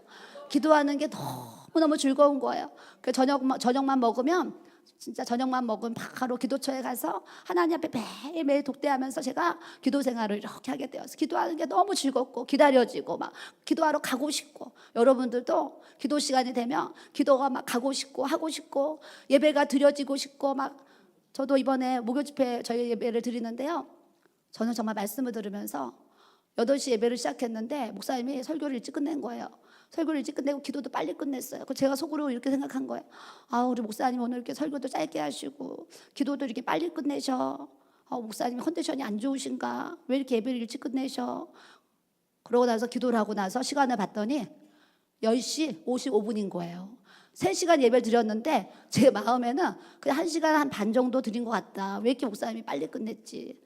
기도하는 게 너무너무 즐거운 거예요. 그 저녁만 먹으면 진짜 저녁만 먹으면 바로 기도처에 가서 하나님 앞에 매일매일 독대하면서 제가 기도 생활을 이렇게 하게 되었어요. 기도하는 게 너무 즐겁고 기다려지고 막 기도하러 가고 싶고, 여러분들도 기도 시간이 되면 기도가 막 가고 싶고 하고 싶고 예배가 드려지고 싶고 막, 저도 이번에 목요 집회 저희 예배를 드리는데요 저는 정말 말씀을 들으면서 8시 예배를 시작했는데 목사님이 설교를 일찍 끝낸 거예요. 설교를 일찍 끝내고 기도도 빨리 끝냈어요. 제가 속으로 이렇게 생각한 거예요. 우리 목사님 오늘 이렇게 설교도 짧게 하시고 기도도 이렇게 빨리 끝내셔. 목사님 컨디션이 안 좋으신가? 왜 이렇게 예배를 일찍 끝내셔? 그러고 나서 기도를 하고 나서 시간을 봤더니 10시 55분인 거예요. 3시간 예배를 드렸는데 제 마음에는 그냥 1시간 한 반 정도 드린 것 같다. 왜 이렇게 목사님이 빨리 끝냈지?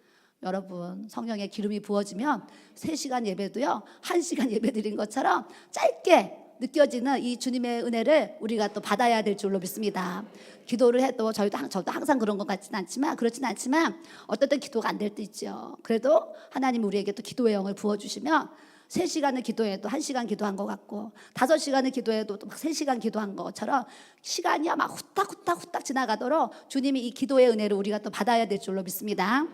여러분, 성령의 기름이 부어지면 3시간 예배도요 1시간 예배 드린 것처럼 짧게 느껴지는 이 주님의 은혜를 우리가 또 받아야 될 줄로 믿습니다. 기도를 해도 저도 항상 그런 것 같지는 않지만, 그렇진 않지만 어떨 땐 기도가 안 될 때 있죠. 그래도 하나님 우리에게 또 기도의 영을 부어주시면 3시간을 기도해도 1시간 기도한 것 같고 5시간을 기도해도 또 막 3시간 기도한 것처럼 시간이 막 후딱 지나가도록 주님이 이 기도의 은혜를 우리가 또 받아야 될 줄로 믿습니다.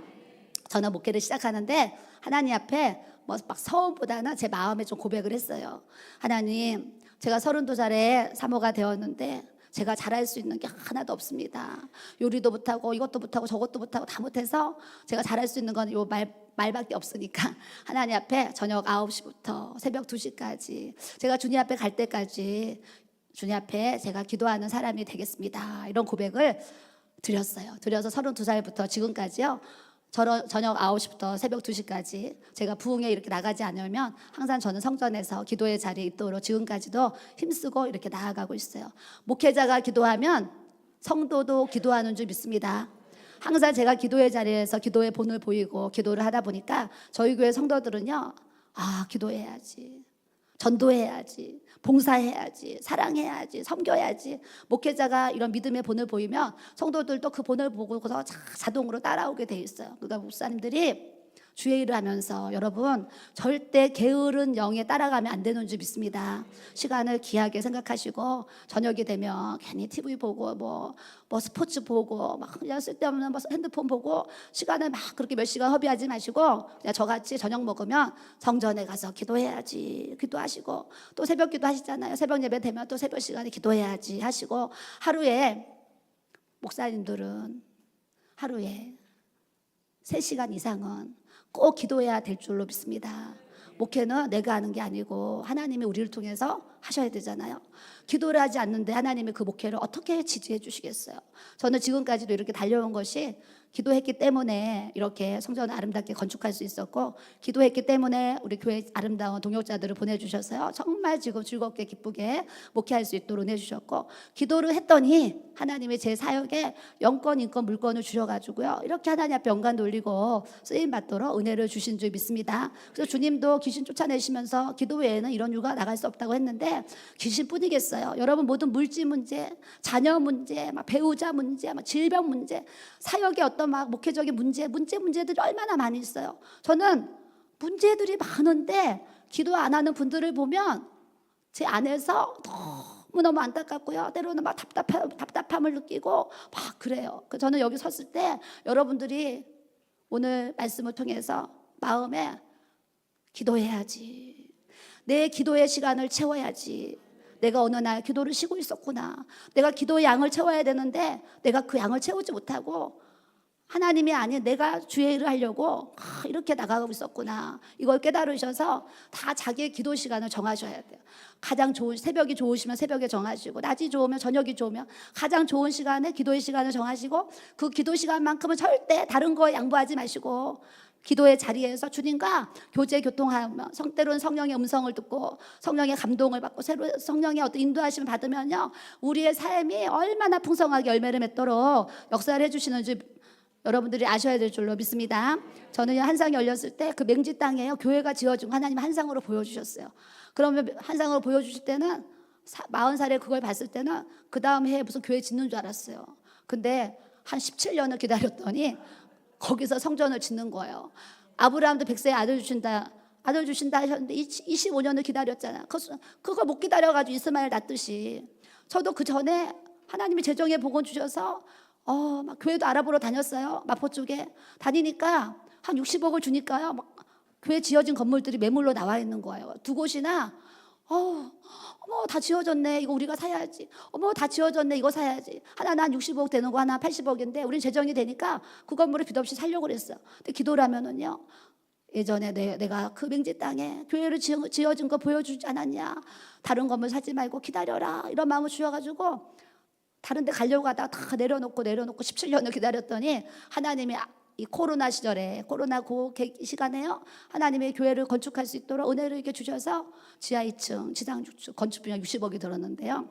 저는 목회를 시작하는데 하나님 앞에 뭐 막 서원보다는 제 마음에 좀 고백을 했어요. 하나님, 제가 32살에 사모가 되었는데 제가 잘할 수 있는 게 하나도 없습니다. 요리도 못하고 이것도 못하고 저것도 못하고 다 못해서 제가 잘할 수 있는 건 요 말밖에 없으니까 하나님 앞에 저녁 9시부터 새벽 2시까지 제가 주님 앞에 갈 때까지 주님 앞에 제가 기도하는 사람이 되겠습니다. 이런 고백을 드렸어요. 드려서 32살부터 지금까지요 저녁 9시부터 새벽 2시까지 제가 부흥에 이렇게 나가지 않으면 항상 저는 성전에서 기도의 자리에 있도록 지금까지도 힘쓰고 이렇게 나아가고 있어요. 목회자가 기도하면 성도도 기도하는 줄 믿습니다. 항상 제가 기도의 자리에서 기도의 본을 보이고 기도를 하다 보니까 저희 교회 성도들은요 기도해야지, 전도해야지, 봉사해야지, 사랑해야지, 섬겨야지. 목회자가 이런 믿음의 본을 보이면 성도들도 그 본을 보고서 자동으로 따라오게 돼 있어요. 그러니까 목사님들이 주의 일을 하면서 여러분 절대 게으른 영에 따라가면 안 되는 줄 믿습니다. 시간을 귀하게 생각하시고 저녁이 되면 괜히 TV 보고 뭐 스포츠 보고 막 그냥 쓸데없는 핸드폰 보고 시간을 막 그렇게 몇 시간 허비하지 마시고 그냥 저같이 저녁 먹으면 성전에 가서 기도해야지, 기도하시고 또 새벽 기도 하시잖아요. 새벽 예배 되면 또 새벽 시간에 기도해야지 하시고, 하루에 목사님들은 하루에 3시간 이상은 꼭 기도해야 될 줄로 믿습니다. 목회는 내가 하는 게 아니고 하나님이 우리를 통해서 하셔야 되잖아요. 기도를 하지 않는데 하나님이 그 목회를 어떻게 지지해 주시겠어요? 저는 지금까지도 이렇게 달려온 것이 기도했기 때문에 이렇게 성전을 아름답게 건축할 수 있었고, 기도했기 때문에 우리 교회 아름다운 동역자들을 보내주셔서요 정말 지금 즐겁게 기쁘게 목회할 수 있도록 해주셨고, 기도를 했더니 하나님이 제 사역에 영권, 인권, 물권을 주셔가지고요 이렇게 하나님 앞에 영광 돌리고 쓰임 받도록 은혜를 주신 줄 믿습니다. 그래서 주님도 귀신 쫓아내시면서 기도 외에는 이런 유가 나갈 수 없다고 했는데, 귀신뿐이겠어요. 여러분 모든 물질 문제, 자녀 문제, 막 배우자 문제, 막 질병 문제, 사역의 어떤 막 목회적인 문제들이 얼마나 많이 있어요. 저는 문제들이 많은데 기도 안 하는 분들을 보면 제 안에서 너무너무 안타깝고요. 때로는 막 답답함을 느끼고 막 그래요. 저는 여기 섰을 때 여러분들이 오늘 말씀을 통해서 마음에 기도해야지, 내 기도의 시간을 채워야지, 내가 어느 날 기도를 쉬고 있었구나, 내가 기도의 양을 채워야 되는데 내가 그 양을 채우지 못하고 하나님이 아닌 내가 주의 일을 하려고 이렇게 나가고 있었구나, 이걸 깨달으셔서 다 자기의 기도 시간을 정하셔야 돼요. 가장 좋은, 새벽이 좋으시면 새벽에 정하시고, 낮이 좋으면 저녁이 좋으면 가장 좋은 시간에 기도의 시간을 정하시고, 그 기도 시간만큼은 절대 다른 거에 양보하지 마시고 기도의 자리에서 주님과 교제 교통하며, 때로는 성령의 음성을 듣고 성령의 감동을 받고 성령의 어떤 인도하심을 받으면요 우리의 삶이 얼마나 풍성하게 열매를 맺도록 역사를 해주시는지 여러분들이 아셔야 될 줄로 믿습니다. 저는 한상이 열렸을 때 그 맹지 땅에요 교회가 지어지고 하나님 한상으로 보여주셨어요. 그러면 한상으로 보여주실 때는 40살에 그걸 봤을 때는 그 다음 해에 무슨 교회 짓는 줄 알았어요. 근데 한 17년을 기다렸더니 거기서 성전을 짓는 거예요. 아브라함도 100세에 아들 주신다 하셨는데 25년을 기다렸잖아요. 그거 못 기다려가지고 이스마엘 낳듯이 저도 그 전에 하나님이 재정의 복은 주셔서 막 교회도 알아보러 다녔어요. 마포 쪽에 다니니까 한 60억을 주니까요 막 교회 지어진 건물들이 매물로 나와 있는 거예요. 두 곳이나 어머 다 지어졌네, 이거 우리가 사야지. 어머 다 지어졌네, 이거 사야지. 하나는 한 60억 되는 거, 하나 80억인데 우린 재정이 되니까 그 건물을 빚 없이 살려고 그랬어요. 근데 기도를 하면은요 예전에 내가 그 맹지 땅에 교회를 지어진 거 보여주지 않았냐, 다른 건물 사지 말고 기다려라, 이런 마음을 주셔가지고 다른 데 가려고 하다가 다 내려놓고 17년을 기다렸더니 하나님이 이 코로나 시절에, 코로나 시간에요 하나님의 교회를 건축할 수 있도록 은혜를 이렇게 주셔서 지하 2층 지상 6층 건축비용 60억이 들었는데요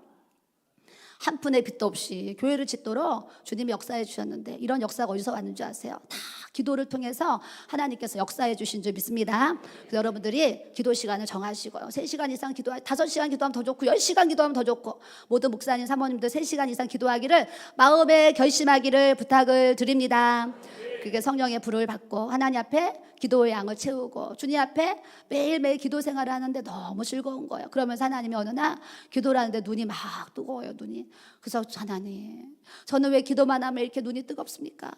한 푼의 빚도 없이 교회를 짓도록 주님이 역사해 주셨는데, 이런 역사가 어디서 왔는 줄 아세요? 다 기도를 통해서 하나님께서 역사해 주신 줄 믿습니다. 그래서 여러분들이 기도 시간을 정하시고요 3시간 이상 기도하 5시간 기도하면 더 좋고 10시간 기도하면 더 좋고, 모든 목사님 사모님들 3시간 이상 기도하기를 마음에 결심하기를 부탁을 드립니다. 그게 성령의 불을 받고 하나님 앞에 기도의 양을 채우고 주님 앞에 매일매일 기도 생활을 하는데 너무 즐거운 거예요. 그러면서 하나님이 어느 날 기도를 하는데 눈이 막 뜨거워요, 눈이. 그래서 하나님, 저는 왜 기도만 하면 이렇게 눈이 뜨겁습니까?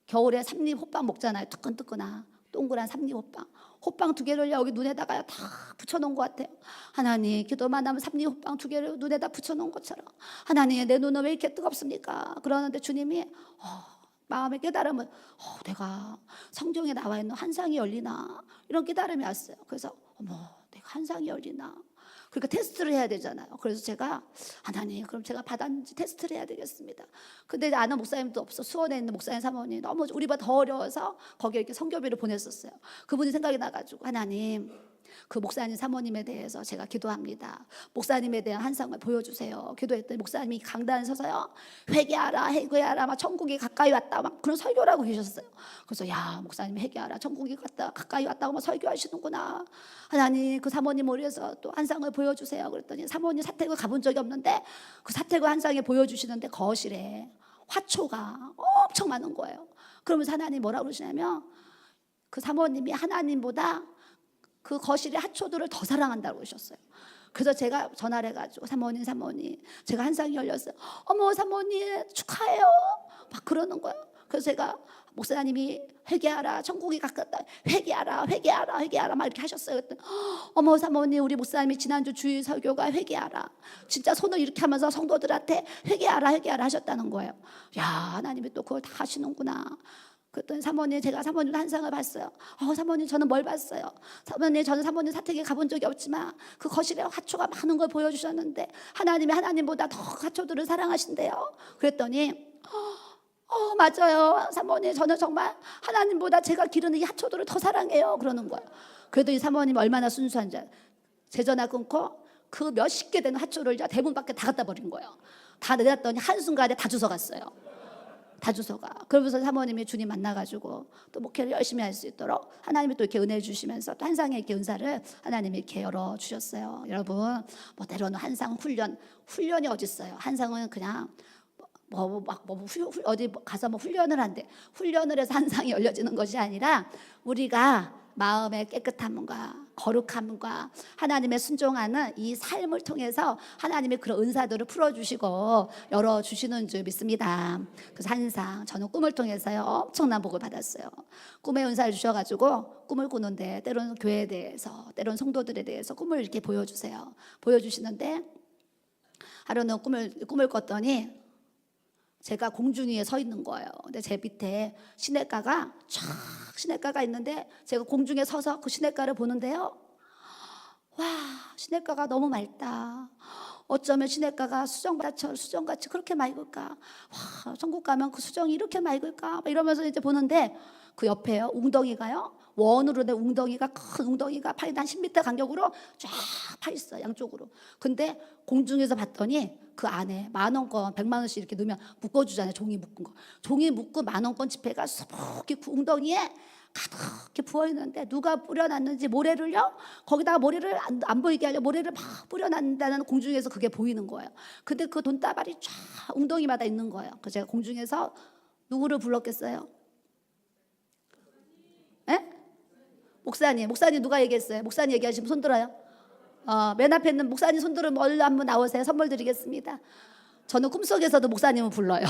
겨울에 삼립 호빵 먹잖아요. 뜨끈뜨끈한 동그란 삼립 호빵 2개를 여기 눈에다가 다 붙여놓은 것 같아요. 하나님, 기도만 하면 삼립 호빵 2개를 눈에다 붙여놓은 것처럼 하나님, 내 눈은 왜 이렇게 뜨겁습니까? 그러는데 주님이 마음의 깨달음은 내가 성경에 나와 있는 환상이 열리나, 이런 깨달음이 왔어요. 그래서 내가 환상이 열리나, 그러니까 테스트를 해야 되잖아요. 그래서 제가 하나님, 그럼 제가 받았는지 테스트를 해야 되겠습니다. 근데 아는 목사님도 없어. 수원에 있는 목사님 사모님 너무 우리보다 더 어려워서 거기에 이렇게 선교비를 보냈었어요. 그분이 생각이 나가지고 하나님, 그 목사님 사모님에 대해서 제가 기도합니다. 목사님에 대한 환상을 보여주세요. 기도했더니 목사님이 강단에 서서요 회개하라 막 천국이 가까이 왔다 막 그런 설교를 하고 계셨어요. 그래서 야, 목사님이 회개하라, 천국이 가까이 왔다고 막 설교하시는구나. 하나님, 그 사모님 머리에서 또 환상을 보여주세요. 그랬더니 사모님 사택을 가본 적이 없는데 그 사택을 환상에 보여주시는데 거실에 화초가 엄청 많은 거예요. 그러면서 하나님 뭐라고 그러시냐면 그 사모님이 하나님보다 그 거실의 화초들을 더 사랑한다고 그러셨어요. 그래서 제가 전화를 해가지고 사모님 제가 환상이 열렸어요. 어머 사모님 축하해요 막 그러는 거예요. 그래서 제가 목사님이 회개하라, 천국이 가깝다, 회개하라 막 이렇게 하셨어요. 그랬더니 어머 사모님, 우리 목사님이 지난주 주일 설교가 회개하라, 진짜 손을 이렇게 하면서 성도들한테 회개하라 하셨다는 거예요. 야, 하나님이 또 그걸 다 하시는구나. 그랬더니 사모님, 제가 사모님 환상을 봤어요. 사모님, 저는 뭘 봤어요? 사모님, 저는 사모님 사택에 가본 적이 없지만 그 거실에 화초가 많은 걸 보여주셨는데 하나님이 하나님보다 더 화초들을 사랑하신대요. 그랬더니 맞아요. 사모님, 저는 정말 하나님보다 제가 기르는 이 하초도를 더 사랑해요. 그러는 거예요. 그래도 이 사모님이 얼마나 순수한지, 제 전화 끊고 그 몇십 개 되는 하초를 대문 밖에 다 갖다 버린 거예요. 다 내놨더니 한순간에 다 주워갔어요. 다 주워가. 그러면서 사모님이 주님 만나가지고 또 목회를 열심히 할 수 있도록 하나님이 또 이렇게 은혜 주시면서 또 한상의 이렇게 은사를 하나님이 이렇게 열어 주셨어요. 여러분, 뭐 때로는 한상 훈련이 어디 있어요? 한상은 그냥 어디 가서 뭐 훈련을 한대. 훈련을 해서 한상이 열려지는 것이 아니라 우리가 마음의 깨끗함과 거룩함과 하나님의 순종하는 이 삶을 통해서 하나님이 그런 은사들을 풀어주시고 열어주시는 줄 믿습니다. 그래서 항상 저는 꿈을 통해서요 엄청난 복을 받았어요. 꿈의 은사를 주셔가지고 꿈을 꾸는데 때로는 교회에 대해서, 때로는 성도들에 대해서 꿈을 이렇게 보여주시는데 하루는 꿈을 꿨더니 제가 공중 위에 서 있는 거예요. 근데 제 밑에 시냇가가 있는데 제가 공중에 서서 그 시냇가를 보는데요, 와, 시냇가가 너무 맑다. 어쩌면 시냇가가 수정같이 그렇게 맑을까? 와, 천국 가면 그 수정이 이렇게 맑을까? 이러면서 이제 보는데 그 옆에요, 웅덩이가요, 원으로 된 웅덩이가, 큰 웅덩이가 한 10m 간격으로 쫙 파 있어요, 양쪽으로. 근데 공중에서 봤더니 그 안에 10,000원권, 100만 원씩 이렇게 넣으면 묶어주잖아요. 종이 묶은 거. 종이 묶은 10,000원권 지폐가 수북히 그 웅덩이에 가득히 부어있는데 누가 뿌려놨는지 모래를요, 거기다가 모래를 안 보이게 하려 모래를 막 뿌려놨다는, 공중에서 그게 보이는 거예요. 근데 그 돈다발이 쫙 웅덩이마다 있는 거예요. 그래서 제가 공중에서 누구를 불렀겠어요? 에? 목사님 누가 얘기했어요? 목사님 얘기하시면 손 들어요. 맨 앞에 있는 목사님 손 들으면 얼른 한번 나오세요. 선물 드리겠습니다. 저는 꿈속에서도 목사님을 불러요.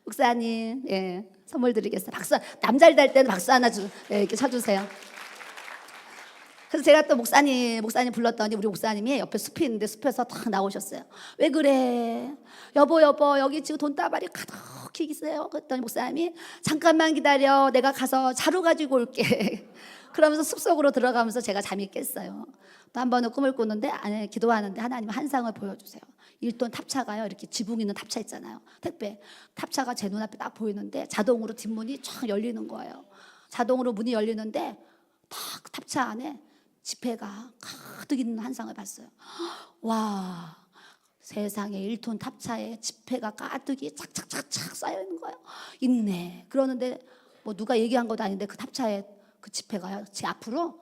목사님, 예, 선물 드리겠어요. 박수, 남자를 달 때는 박수 하나 이렇게 쳐주세요. 그래서 제가 또 목사님 불렀더니 우리 목사님이 옆에 숲이 있는데 숲에서 탁 나오셨어요. 왜 그래? 여보, 여기 지금 돈다발이 가득히 있어요. 그랬더니 목사님이 잠깐만 기다려. 내가 가서 자루 가지고 올게. 그러면서 숲속으로 들어가면서 제가 잠이 깼어요. 또 한 번은 꿈을 꾸는데, 안에 기도하는데 하나님 한상을 보여주세요. 1톤 탑차가요, 이렇게 지붕 있는 탑차 있잖아요, 택배 탑차가 제 눈앞에 딱 보이는데 자동으로 뒷문이 쫙 열리는 거예요. 자동으로 문이 열리는데 딱 탑차 안에 지폐가 가득 있는 한상을 봤어요. 와, 세상에 1톤 탑차에 지폐가 가득이 착착착착 쌓여 있는 거예요. 있네. 그러는데 뭐 누가 얘기한 것도 아닌데 그 탑차에 그 지폐가요, 제 앞으로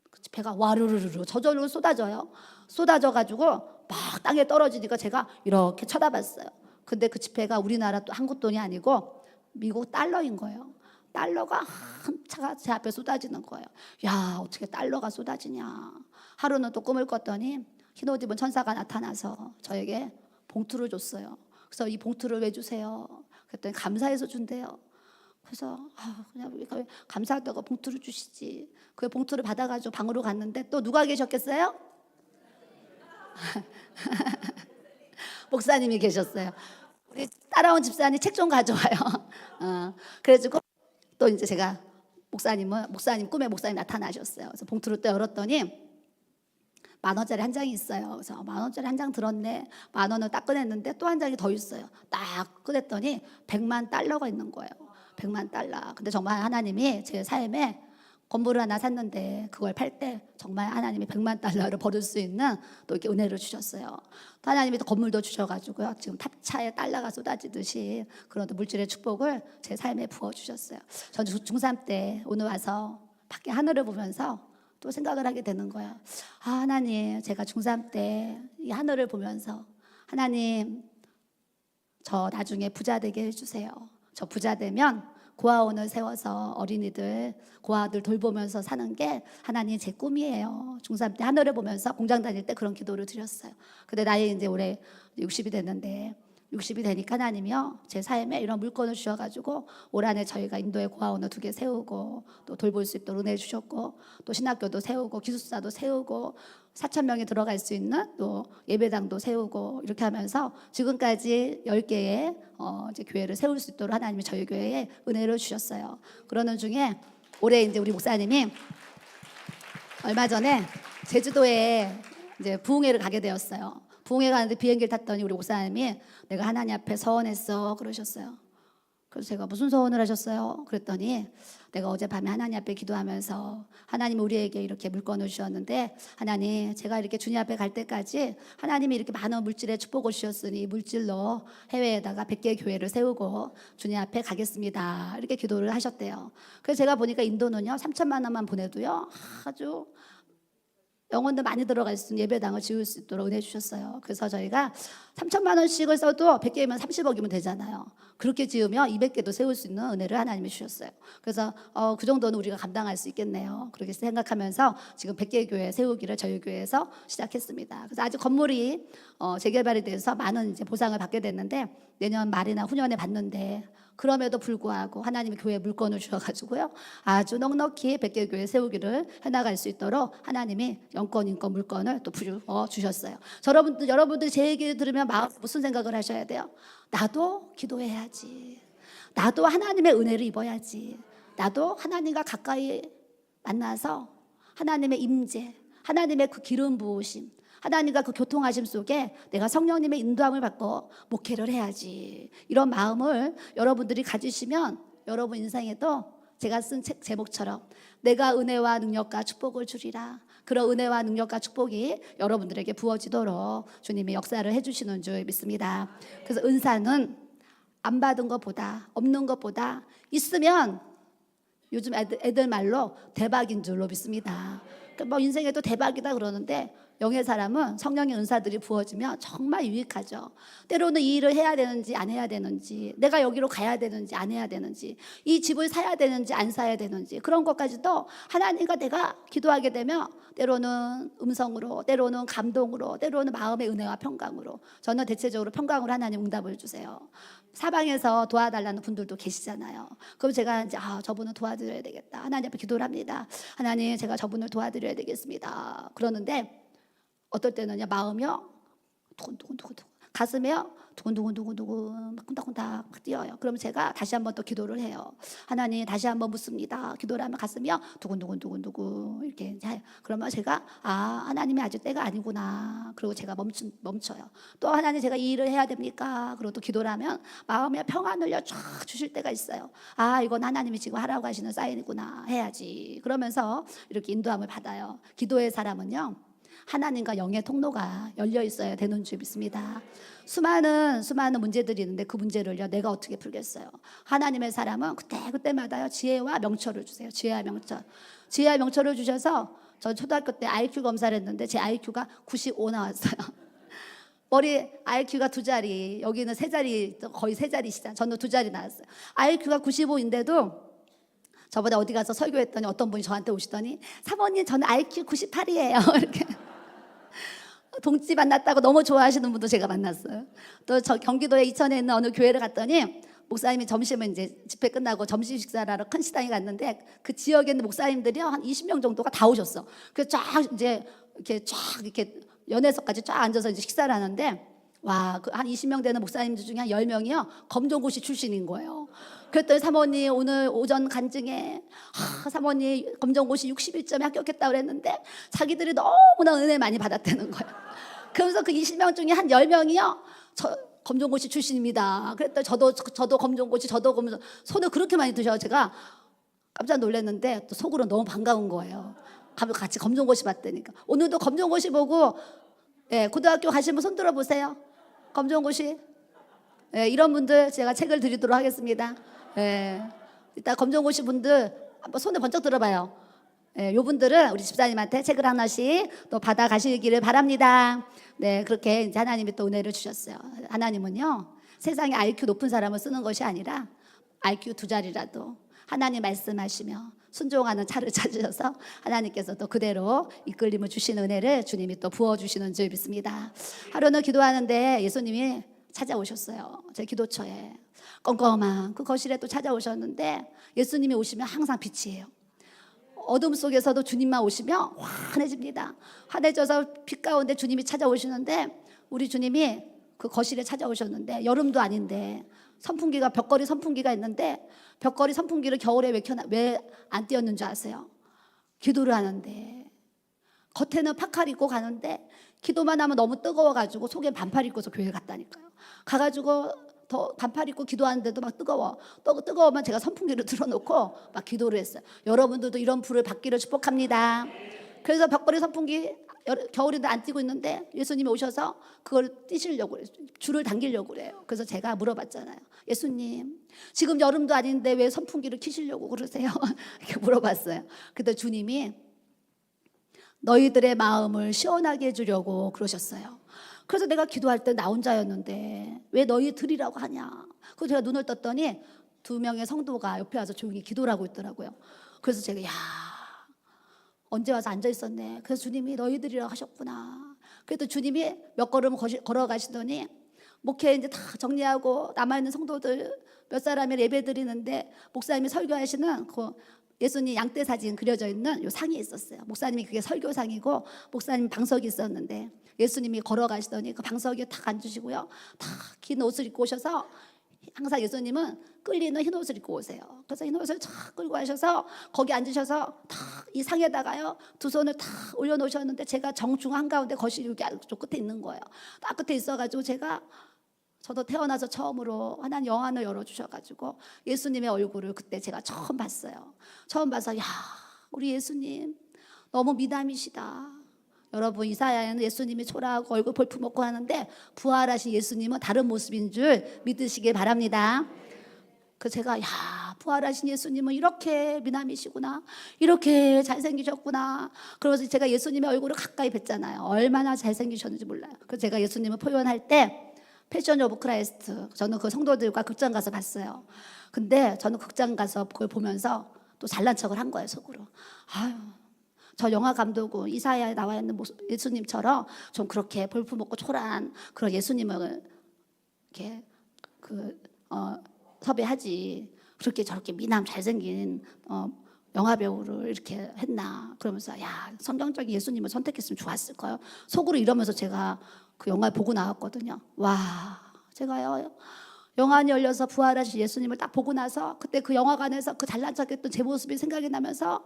그 지폐가 와르르르 저절로 쏟아져가지고 막 땅에 떨어지니까 제가 이렇게 쳐다봤어요. 근데 그 지폐가 우리나라 또 한국 돈이 아니고 미국 달러인 거예요. 달러가 한 차가 제 앞에 쏟아지는 거예요. 야, 어떻게 달러가 쏟아지냐. 하루는 또 꿈을 꿨더니 흰옷 입은 천사가 나타나서 저에게 봉투를 줬어요. 그래서 이 봉투를 왜 주세요? 그랬더니 감사해서 준대요. 그래서 그냥 감사하다고 봉투를 주시지. 그 봉투를 받아가지고 방으로 갔는데 또 누가 계셨겠어요? 목사님이 계셨어요. 우리 따라온 집사님 책 좀 가져와요. 그래가지고 또 이제 제가 꿈에 목사님 나타나셨어요. 그래서 봉투를 또 열었더니 10,000원짜리 한 장이 있어요. 그래서 10,000원짜리 한 장 들었네. 10,000원을 딱 꺼냈는데 또 한 장이 더 있어요. 딱 꺼냈더니 100만 달러가 있는 거예요. 100만 달러. 근데 정말 하나님이 제 삶에 건물을 하나 샀는데 그걸 팔 때 정말 하나님이 100만 달러를 벌을 수 있는 또 이렇게 은혜를 주셨어요. 또 하나님이 또 건물도 주셔가지고요, 지금 탑차에 달러가 쏟아지듯이 그런 또 물질의 축복을 제 삶에 부어주셨어요. 저는 중3 때 오늘 와서 밖에 하늘을 보면서 또 생각을 하게 되는 거예요. 하나님, 제가 중3 때 이 하늘을 보면서 하나님, 저 나중에 부자 되게 해주세요. 저 부자 되면 고아원을 세워서 어린이들, 고아들 돌보면서 사는 게 하나님 제 꿈이에요. 중3 때 하늘을 보면서 공장 다닐 때 그런 기도를 드렸어요. 근데 나이 이제 올해 60이 됐는데 60이 되니까 하나님이요, 제 삶에 이런 물건을 주셔가지고 올 한해 저희가 인도에 고아원을 2개 세우고 또 돌볼 수 있도록 은혜 주셨고, 또 신학교도 세우고 기숙사도 세우고 4,000명이 들어갈 수 있는 또 예배당도 세우고 이렇게 하면서 지금까지 10개의 이제 교회를 세울 수 있도록 하나님이 저희 교회에 은혜를 주셨어요. 그러는 중에 올해 이제 우리 목사님이 얼마 전에 제주도에 이제 부흥회를 가게 되었어요. 부흥회 가는데 비행기를 탔더니 우리 목사님이 내가 하나님 앞에 서원했어 그러셨어요. 그래서 제가 무슨 서원을 하셨어요? 그랬더니 내가 어젯밤에 하나님 앞에 기도하면서 하나님 우리에게 이렇게 물건을 주셨는데 하나님 제가 이렇게 주님 앞에 갈 때까지 하나님이 이렇게 많은 물질의 축복을 주셨으니 물질로 해외에다가 100개 교회를 세우고 주님 앞에 가겠습니다. 이렇게 기도를 하셨대요. 그래서 제가 보니까 인도는요 3천만 원만 보내도요 아주 영혼도 많이 들어갈 수 있는 예배당을 지을 수 있도록 은혜 주셨어요. 그래서 저희가 3천만 원씩을 써도 100개면 30억이면 되잖아요. 그렇게 지으면 200개도 세울 수 있는 은혜를 하나님이 주셨어요. 그래서 그 정도는 우리가 감당할 수 있겠네요. 그렇게 생각하면서 지금 100개 교회 세우기를 저희 교회에서 시작했습니다. 그래서 아직 건물이 재개발이 돼서 많은 이제 보상을 받게 됐는데 내년 말이나 후년에 받는데 그럼에도 불구하고 하나님이 교회에 물건을 주셔가지고요 아주 넉넉히 100개 교회 세우기를 해나갈 수 있도록 하나님이 영권, 인권, 물건을 또 주셨어요. 여러분들이 제 얘기를 들으면 마음 무슨 생각을 하셔야 돼요? 나도 기도해야지. 나도 하나님의 은혜를 입어야지. 나도 하나님과 가까이 만나서 하나님의 임재, 하나님의 그 기름 부으심, 하나님과 그 교통하심 속에 내가 성령님의 인도함을 받고 목회를 해야지. 이런 마음을 여러분들이 가지시면 여러분 인생에도 제가 쓴 책 제목처럼 내가 은혜와 능력과 축복을 주리라. 그런 은혜와 능력과 축복이 여러분들에게 부어지도록 주님이 역사를 해주시는 줄 믿습니다. 그래서 은사는 안 받은 것보다 없는 것보다 있으면 요즘 애들 말로 대박인 줄로 믿습니다. 뭐 인생에도 대박이다 그러는데 영의 사람은 성령의 은사들이 부어지면 정말 유익하죠. 때로는 이 일을 해야 되는지 안 해야 되는지, 내가 여기로 가야 되는지 안 해야 되는지, 이 집을 사야 되는지 안 사야 되는지 그런 것까지도 하나님과 내가 기도하게 되면 때로는 음성으로, 때로는 감동으로, 때로는 마음의 은혜와 평강으로, 저는 대체적으로 평강으로 하나님 응답을 주세요. 사방에서 도와달라는 분들도 계시잖아요. 그럼 제가 이제 저분을 도와드려야 되겠다. 하나님 앞에 기도를 합니다. 하나님 제가 저분을 도와드려야 되겠습니다. 그러는데 어떨 때는요 마음이요 두근두근 가슴이요 두근두근 쿵닥쿵닥 뛰어요. 그럼 제가 다시 한번 또 기도를 해요. 하나님 다시 한번 묻습니다. 기도를 하면 가슴이요 두근두근 이렇게 해요. 그러면 제가 하나님이 아직 때가 아니구나. 그리고 제가 멈춰요. 또 하나님 제가 이 일을 해야 됩니까? 그리고 또 기도를 하면 마음에 평안을요 쫙 주실 때가 있어요. 이건 하나님이 지금 하라고 하시는 사인이구나. 해야지. 그러면서 이렇게 인도함을 받아요. 기도의 사람은요 하나님과 영의 통로가 열려 있어야 되는 줄 믿습니다. 수많은 문제들이 있는데 그 문제를요 내가 어떻게 풀겠어요? 하나님의 사람은 그때마다요 지혜와 명철을 주세요. 지혜와 명철을 주셔서 저 초등학교 때 IQ 검사를 했는데 제 IQ가 95 나왔어요. 머리 IQ가 2자리, 여기는 3자리, 거의 3자리시잖아요. 저는 2자리 나왔어요. IQ가 95인데도 저번에 어디 가서 설교했더니 어떤 분이 저한테 오시더니 사모님 저는 IQ 98이에요. 이렇게 동지 만났다고 너무 좋아하시는 분도 제가 만났어요. 또 저 경기도에 이천에 있는 어느 교회를 갔더니 목사님이 점심을 이제 집회 끝나고 점심 식사를 하러 큰 식당에 갔는데 그 지역에 있는 목사님들이 한 20명 정도가 다 오셨어. 그래서 쫙 이렇게 연회석까지 쫙 앉아서 이제 식사를 하는데 와, 한 20명 되는 목사님들 중에 한 10명이요 검정고시 출신인 거예요. 그랬더니 사모님 오늘 오전 간증에 사모님 검정고시 61점에 합격했다고 그랬는데 자기들이 너무나 은혜 많이 받았다는 거예요. 그래서 그 20명 중에 한 10명이요 저 검정고시 출신입니다. 그랬더니 저도 검정고시 손을 그렇게 많이 드셔서 제가 깜짝 놀랐는데 또 속으로 너무 반가운 거예요. 같이 검정고시 봤다니까. 오늘도 검정고시 보고 고등학교 가신 분 손 들어보세요. 검정고시 이런 분들 제가 책을 드리도록 하겠습니다. 일단 검정고시 분들 한번 손을 번쩍 들어봐요. 요 분들은 우리 집사님한테 책을 하나씩 또 받아 가시기를 바랍니다. 그렇게 이제 하나님이 또 은혜를 주셨어요. 하나님은요 세상에 IQ 높은 사람을 쓰는 것이 아니라 IQ 2자리라도 하나님 말씀하시며 순종하는 차를 찾으셔서 하나님께서 또 그대로 이끌림을 주시는 은혜를 주님이 또 부어주시는 줄 믿습니다. 하루는 기도하는데 예수님이 찾아오셨어요. 제 기도처에 껌껌한 그 거실에 또 찾아오셨는데 예수님이 오시면 항상 빛이에요. 어둠 속에서도 주님만 오시면 환해집니다. 환해져서 빛 가운데 주님이 찾아오시는데 우리 주님이 그 거실에 찾아오셨는데 여름도 아닌데 선풍기가 벽걸이 선풍기가 있는데 벽걸이 선풍기를 겨울에 왜 안 띄웠는 줄 아세요? 기도를 하는데 겉에는 파카를 입고 가는데 기도만 하면 너무 뜨거워가지고 속에 반팔 입고서 교회 갔다니까요. 가가지고 더 반팔 입고 기도하는데도 막 뜨거우면 제가 선풍기를 틀어놓고 막 기도를 했어요. 여러분들도 이런 불을 받기를 축복합니다. 그래서 벽걸이 선풍기 겨울인데 안 띄고 있는데 예수님이 오셔서 그걸 띄시려고 그래요. 줄을 당기려고 그래요. 그래서 제가 물어봤잖아요. 예수님, 지금 여름도 아닌데 왜 선풍기를 켜시려고 그러세요? 이렇게 물어봤어요. 그때 주님이 너희들의 마음을 시원하게 해주려고 그러셨어요. 그래서 내가 기도할 때 나 혼자였는데 왜 너희들이라고 하냐. 그래서 제가 눈을 떴더니 2명의 성도가 옆에 와서 조용히 기도를 하고 있더라고요. 그래서 제가 언제 와서 앉아 있었네. 그래서 주님이 너희들이라고 하셨구나. 그래도 주님이 몇 걸음 걸어가시더니 목회 이제 다 정리하고 남아있는 성도들 몇 사람이 예배 드리는데 목사님이 설교하시는 그 예수님 양떼 사진 그려져 있는 요 상이 있었어요. 목사님이 그게 설교상이고 목사님 방석이 있었는데 예수님이 걸어가시더니 그 방석에 탁 앉으시고요. 다 긴 옷을 입고 오셔서 항상 예수님은 끌리는 흰 옷을 입고 오세요. 그래서 흰 옷을 탁 끌고 가셔서 거기 앉으셔서 탁 이 상에다가요 2손을 탁 올려놓으셨는데 제가 정중 한가운데 거실 여기 쪽 끝에 있는 거예요. 딱 끝에 있어가지고 저도 태어나서 처음으로 하나님 영안을 열어주셔가지고 예수님의 얼굴을 그때 제가 처음 봤어요. 처음 봐서 우리 예수님 너무 미남이시다. 여러분 이사야에는 예수님이 초라하고 얼굴 볼품없고 하는데 부활하신 예수님은 다른 모습인 줄 믿으시길 바랍니다. 그래서 제가 부활하신 예수님은 이렇게 미남이시구나, 이렇게 잘생기셨구나. 그러면서 제가 예수님의 얼굴을 가까이 뵀잖아요. 얼마나 잘생기셨는지 몰라요. 그래서 제가 예수님을 표현할 때 패션 오브 크라이스트, 저는 그 성도들과 극장 가서 봤어요. 근데 저는 극장 가서 그걸 보면서 또 잘난 척을 한 거예요, 속으로. 저 영화 감독은 이사야에 나와 있는 예수님처럼 좀 그렇게 볼품없고 초라한 그런 예수님을 이렇게 섭외하지, 그렇게 저렇게 미남 잘생긴 영화 배우를 이렇게 했나. 그러면서 성경적인 예수님을 선택했으면 좋았을 거예요. 속으로 이러면서 제가 그 영화 보고 나왔거든요. 제가요 영안이 열려서 부활하신 예수님을 딱 보고 나서 그때 그 영화관에서 그 잘난 척했던 제 모습이 생각이 나면서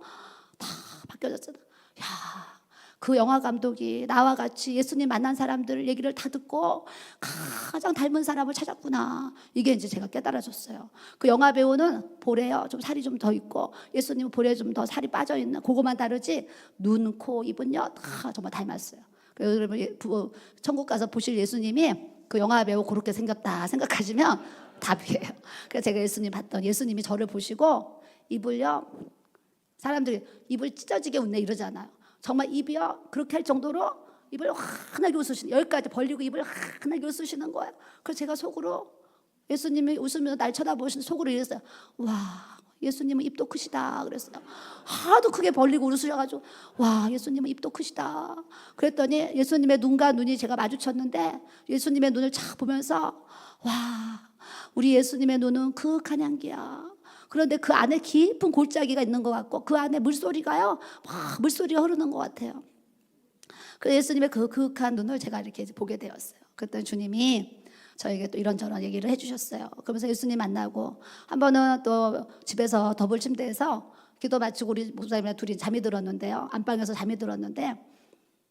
다 바뀌어졌잖아. 그 영화 감독이 나와 같이 예수님 만난 사람들 얘기를 다 듣고 가장 닮은 사람을 찾았구나. 이게 이제 제가 깨달아졌어요. 그 영화 배우는 볼에요 좀 살이 좀 더 있고 예수님은 볼에 좀 더 살이 빠져 있는 그거만 다르지 눈, 코, 입은요 다 정말 닮았어요. 그래서 천국 가서 보실 예수님이 그 영화 배우 그렇게 생겼다 생각하시면 답이에요. 그래서 제가 예수님 봤더니 예수님이 저를 보시고 입을요, 사람들이 입을 찢어지게 웃네 이러잖아요. 정말 입이요 그렇게 할 정도로 입을 환하게 웃으시는, 여기까지 벌리고 입을 환하게 웃으시는 거예요. 그래서 제가 속으로 예수님이 웃으면서 날 쳐다보시는 속으로 이랬어요. 예수님은 입도 크시다 그랬어요. 하도 크게 벌리고 웃으셔가지고 예수님은 입도 크시다 그랬더니 예수님의 눈과 눈이 제가 마주쳤는데 예수님의 눈을 착 보면서 우리 예수님의 눈은 그윽한 향기야. 그런데 그 안에 깊은 골짜기가 있는 것 같고 그 안에 물소리가요 물소리가 흐르는 것 같아요. 그래서 예수님의 그 그윽한 눈을 제가 이렇게 보게 되었어요. 그랬더니 주님이 저에게 또 이런저런 얘기를 해주셨어요. 그러면서 예수님 만나고 한 번은 또 집에서 더블 침대에서 기도 마치고 우리 목사님이랑 둘이 잠이 들었는데요, 안방에서 잠이 들었는데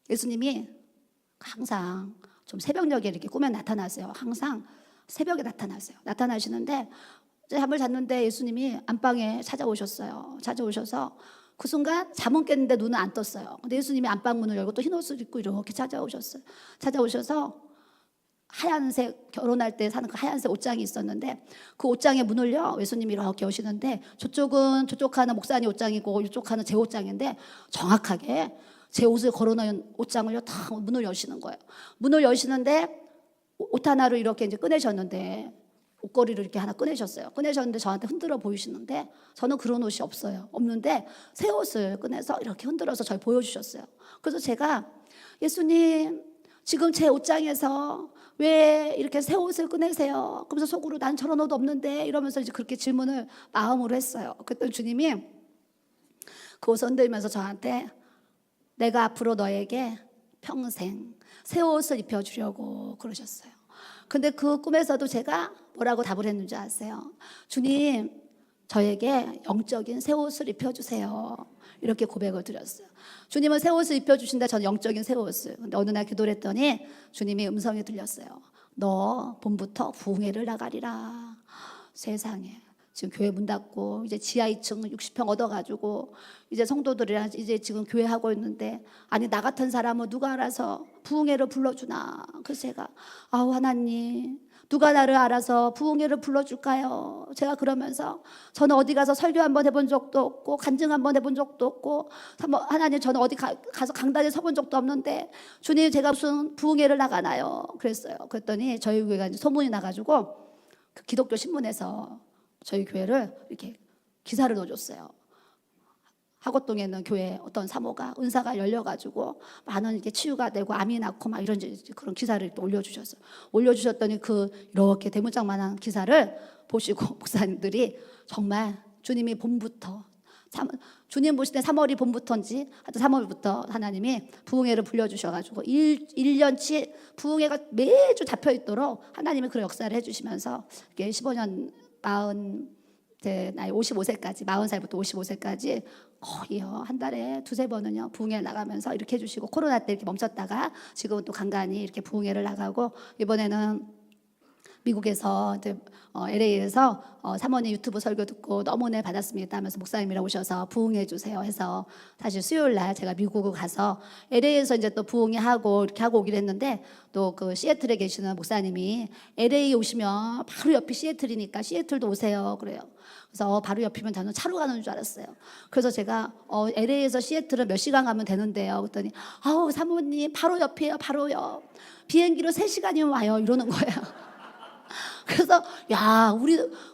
예수님이 항상 좀 새벽녘에 이렇게 꿈에 나타나세요. 항상 새벽에 나타나세요. 나타나시는데 잠을 잤는데 예수님이 안방에 찾아오셔서 그 순간 잠은 깼는데 눈은 안 떴어요. 근데 예수님이 안방 문을 열고 또 흰옷을 입고 이렇게 찾아오셔서 하얀색, 결혼할 때 사는 그 하얀색 옷장이 있었는데 그 옷장의 문을요 예수님이 이렇게 여시는데 저쪽은 저쪽 하는 목사님 옷장이고 이쪽 하는 제 옷장인데 정확하게 제 옷을 걸어놓은 옷장을요 다 문을 여시는 거예요. 문을 여시는데 옷 하나를 이렇게 이제 꺼내셨는데 옷걸이를 이렇게 하나 꺼내셨는데 저한테 흔들어 보이시는데 저는 그런 옷이 없는데 새 옷을 꺼내서 이렇게 흔들어서 저를 보여주셨어요. 그래서 제가 예수님 지금 제 옷장에서 왜 이렇게 새 옷을 꺼내세요? 그러면서 속으로 난 저런 옷 없는데 이러면서 이제 그렇게 질문을 마음으로 했어요. 그랬더니 주님이 그 옷을 흔들면서 저한테 내가 앞으로 너에게 평생 새 옷을 입혀주려고 그러셨어요. 근데 그 꿈에서도 제가 뭐라고 답을 했는지 아세요? 주님 저에게 영적인 새 옷을 입혀주세요 이렇게 고백을 드렸어요. 주님은 새 옷을 입혀주신다. 저는 영적인 새 옷을. 근데 어느 날 기도를 했더니 주님이 음성이 들렸어요. 너 봄부터 부흥회를 나가리라. 세상에. 지금 교회 문 닫고 이제 지하 2층 60평 얻어가지고 이제 성도들이랑 이제 지금 교회 하고 있는데, 아니 나 같은 사람은 누가 알아서 부흥회를 불러주나. 그래서 제가 아우 하나님, 누가 나를 알아서 부흥회를 불러줄까요? 제가 그러면서 저는 어디 가서 설교 한번 해본 적도 없고 간증 한번 해본 적도 없고, 하나님 저는 어디 가서 강단에 서본 적도 없는데 주님 제가 무슨 부흥회를 나가나요? 그랬어요. 그랬더니 저희 교회가 이제 소문이 나가지고 그 기독교 신문에서 저희 교회를 이렇게 기사를 넣어줬어요. 하곡동에 있는 교회 어떤 사모가 은사가 열려가지고 많은 이렇게 치유가 되고 암이 낫고 막 이런 그런 기사를 또 올려주셨어요. 올려주셨더니 그 이렇게 대문짝만한 기사를 보시고 목사님들이 정말 주님이 봄부터, 주님 보실 때 3월이 봄부터인지 하여튼 3월부터 하나님이 부흥회를 불려주셔가지고 1년치 부흥회가 매주 잡혀있도록 하나님이 그런 역사를 해주시면서 이렇게 15년 40대 나이 55세까지 40살부터 55세까지 거의요 한 달에 두세 번은요 부흥회 나가면서 이렇게 해주시고, 코로나 때 이렇게 멈췄다가 지금은 또 간간히 이렇게 부흥회를 나가고, 이번에는 미국에서 LA에서 사모님 유튜브 설교 듣고 너무 은혜 받았습니다 하면서 목사님이랑 오셔서 부흥해 주세요 해서 사실 수요일 날 제가 미국을 가서 LA에서 이제 또 부흥회 하고 이렇게 하고 오기로 했는데, 또 그 시애틀에 계시는 목사님이 LA 오시면 바로 옆이 시애틀이니까 시애틀도 오세요 그래요. 그래서 바로 옆이면 저는 차로 가는 줄 알았어요. 그래서 제가 LA에서 시애틀은 몇 시간 가면 되는데요 그랬더니 아우 사모님 바로 옆이에요, 바로 옆. 비행기로 3시간이면 와요 이러는 거예요. 그래서 야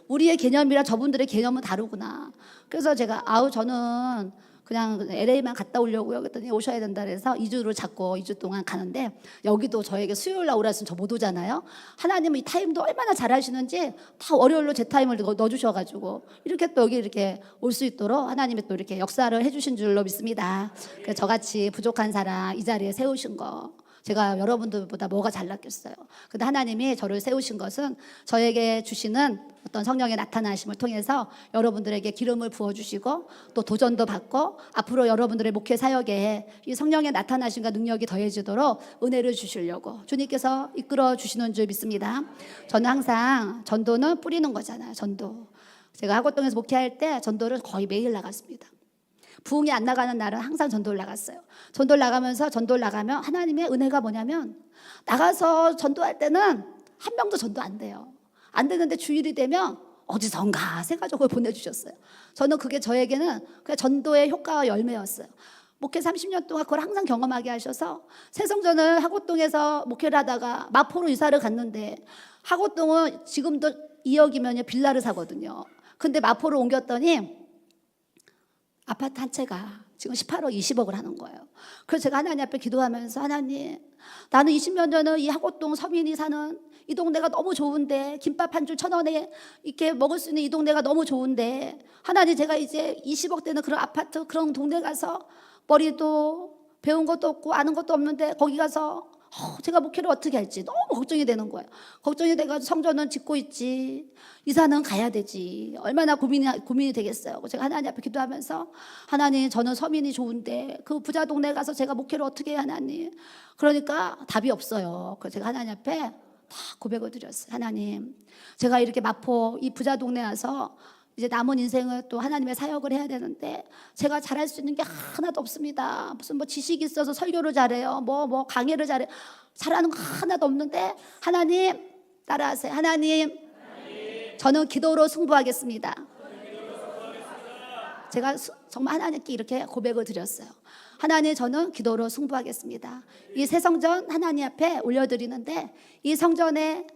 우리의 개념이랑 저분들의 개념은 다르구나. 그래서 제가 저는 그냥 LA만 갔다 오려고요 그랬더니 오셔야 된다 그래서 2주를 잡고 2주 동안 가는데, 여기도 저에게 수요일 날 오라 했으면 저 못 오잖아요. 하나님은 이 타임도 얼마나 잘하시는지 다 월요일로 제 타임을 넣어주셔가지고 이렇게 또 여기 이렇게 올 수 있도록 하나님이 또 이렇게 역사를 해주신 줄로 믿습니다. 그래서 저같이 부족한 사람 이 자리에 세우신 거 제가 여러분들보다 뭐가 잘났겠어요. 근데 하나님이 저를 세우신 것은 저에게 주시는 어떤 성령의 나타나심을 통해서 여러분들에게 기름을 부어주시고 또 도전도 받고 앞으로 여러분들의 목회 사역에 이 성령의 나타나심과 능력이 더해지도록 은혜를 주시려고 주님께서 이끌어 주시는 줄 믿습니다. 저는 항상 전도는 뿌리는 거잖아요. 전도. 제가 하곡동에서 목회할 때 전도를 거의 매일 나갔습니다. 부흥이 안 나가는 날은 항상 전도를 나갔어요. 전도를 나가면서 전도를 나가면 하나님의 은혜가 뭐냐면 나가서 전도할 때는 한 명도 전도 안 돼요. 안 되는데 주일이 되면 어디선가 세 가족을 보내주셨어요. 저는 그게 저에게는 그냥 전도의 효과와 열매였어요. 목회 30년 동안 그걸 항상 경험하게 하셔서 새성전을 하곡동에서 목회를 하다가 마포로 이사를 갔는데, 하곡동은 지금도 2억이면 빌라를 사거든요. 근데 마포로 옮겼더니 아파트 한 채가 지금 18억, 20억을 하는 거예요. 그래서 제가 하나님 앞에 기도하면서 하나님, 나는 20년 전에 이 하곡동 서민이 사는 이 동네가 너무 좋은데 김밥 한 줄 1,000원에 이렇게 먹을 수 있는 이 동네가 너무 좋은데 하나님 제가 이제 20억 되는 그런 아파트 그런 동네 가서 머리도 배운 것도 없고 아는 것도 없는데 거기 가서 제가 목회를 어떻게 할지 너무 걱정이 되는 거예요. 걱정이 돼가지고 성전은 짓고 있지, 이사는 가야 되지, 얼마나 고민이 되겠어요. 제가 하나님 앞에 기도하면서 하나님 저는 서민이 좋은데 그 부자 동네 가서 제가 목회를 어떻게 해야 하나님. 그러니까 답이 없어요. 그래서 제가 하나님 앞에 다 고백을 드렸어요. 하나님 제가 이렇게 마포 이 부자 동네 와서 이제 남은 인생을 또 하나님의 사역을 해야 되는데 제가 잘할 수 있는 게 하나도 없습니다. 무슨 지식이 있어서 설교를 잘해요. 강의를 잘하는 거 하나도 없는데 하나님 따라하세요. 하나님 저는 기도로 승부하겠습니다. 제가 정말 하나님께 이렇게 고백을 드렸어요. 하나님 저는 기도로 승부하겠습니다. 이 새 성전 하나님 앞에 올려드리는데 이 성전의